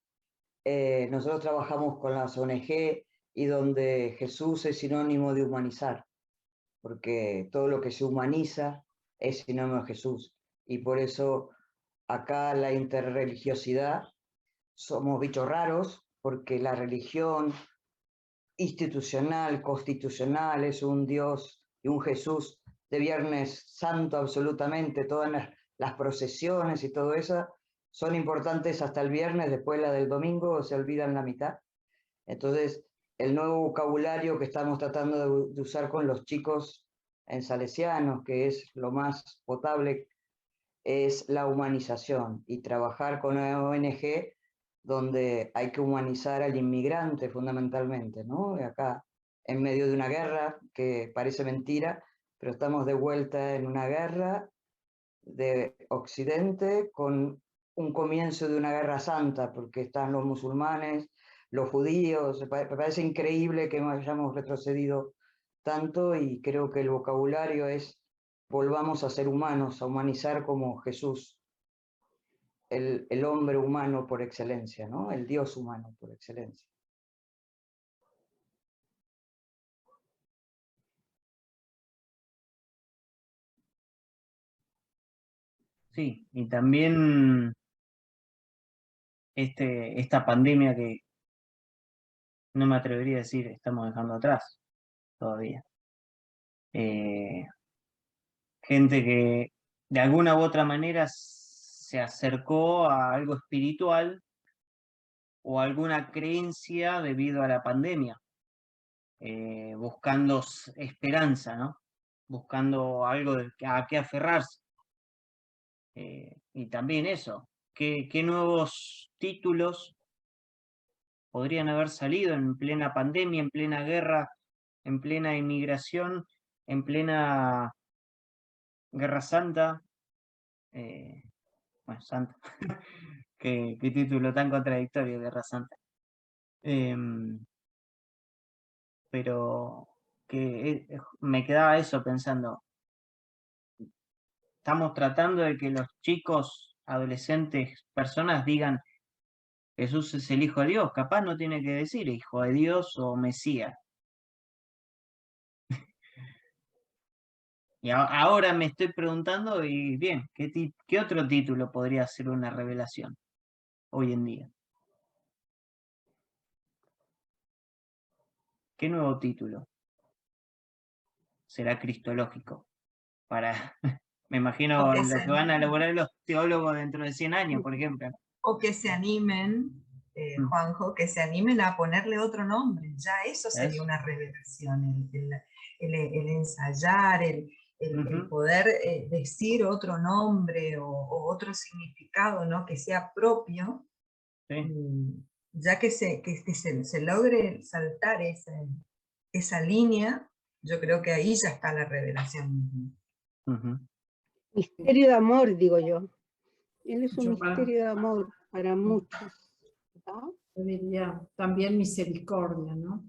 nosotros trabajamos con las ONG y donde Jesús es sinónimo de humanizar, porque todo lo que se humaniza es sinónimo de Jesús. Y por eso acá la interreligiosidad, somos bichos raros, porque la religión institucional, constitucional, es un Dios y un Jesús de Viernes Santo absolutamente, todas las procesiones y todo eso son importantes hasta el viernes, después la del domingo se olvidan la mitad. Entonces, el nuevo vocabulario que estamos tratando de usar con los chicos en salesianos, que es lo más potable, es la humanización y trabajar con la ONG donde hay que humanizar al inmigrante fundamentalmente, ¿no? Y acá, en medio de una guerra que parece mentira, pero estamos de vuelta en una guerra de Occidente con un comienzo de una guerra santa, porque están los musulmanes, los judíos, me parece increíble que hayamos retrocedido tanto y creo que el vocabulario es volvamos a ser humanos, a humanizar como Jesús, el hombre humano por excelencia, ¿no? El Dios humano por excelencia. Sí, y también esta pandemia que no me atrevería a decir estamos dejando atrás todavía. Gente que de alguna u otra manera se acercó a algo espiritual o alguna creencia debido a la pandemia, buscando esperanza, ¿no? Buscando algo a qué aferrarse. Y también eso, ¿qué nuevos títulos podrían haber salido en plena pandemia, en plena guerra, en plena inmigración, en plena Guerra Santa? Bueno, Santa. Qué título tan contradictorio, Guerra Santa. Pero que me quedaba eso pensando. Estamos tratando de que los chicos, adolescentes, personas digan Jesús es el Hijo de Dios. Capaz no tiene que decir Hijo de Dios o Mesías. Y ahora me estoy preguntando, y bien, ¿qué otro título podría ser una revelación hoy en día? ¿Qué nuevo título será cristológico? Me imagino lo que van a elaborar los teólogos dentro de 100 años, por ejemplo. O que se animen, Juanjo, que se animen a ponerle otro nombre. Ya eso sería una revelación, el ensayar, el poder decir otro nombre o otro significado, ¿no? Que sea propio, ya que se logre saltar esa línea, yo creo que ahí ya está la revelación. Misterio de amor, digo yo. Él es un misterio de amor para muchos, ¿no? Yo diría también misericordia, ¿no?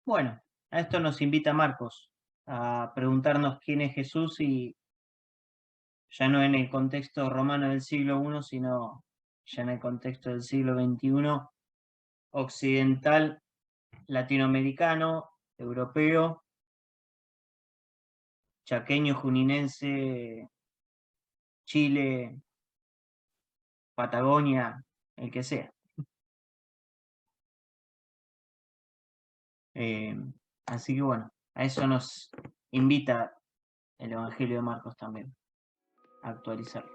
Bueno, a esto nos invita Marcos, a preguntarnos quién es Jesús, y ya no en el contexto romano del siglo I, sino ya en el contexto del siglo XXI, occidental, latinoamericano, europeo, chaqueño, juninense, Chile, Patagonia, el que sea. Así que bueno, a eso nos invita el Evangelio de Marcos también, a actualizarlo.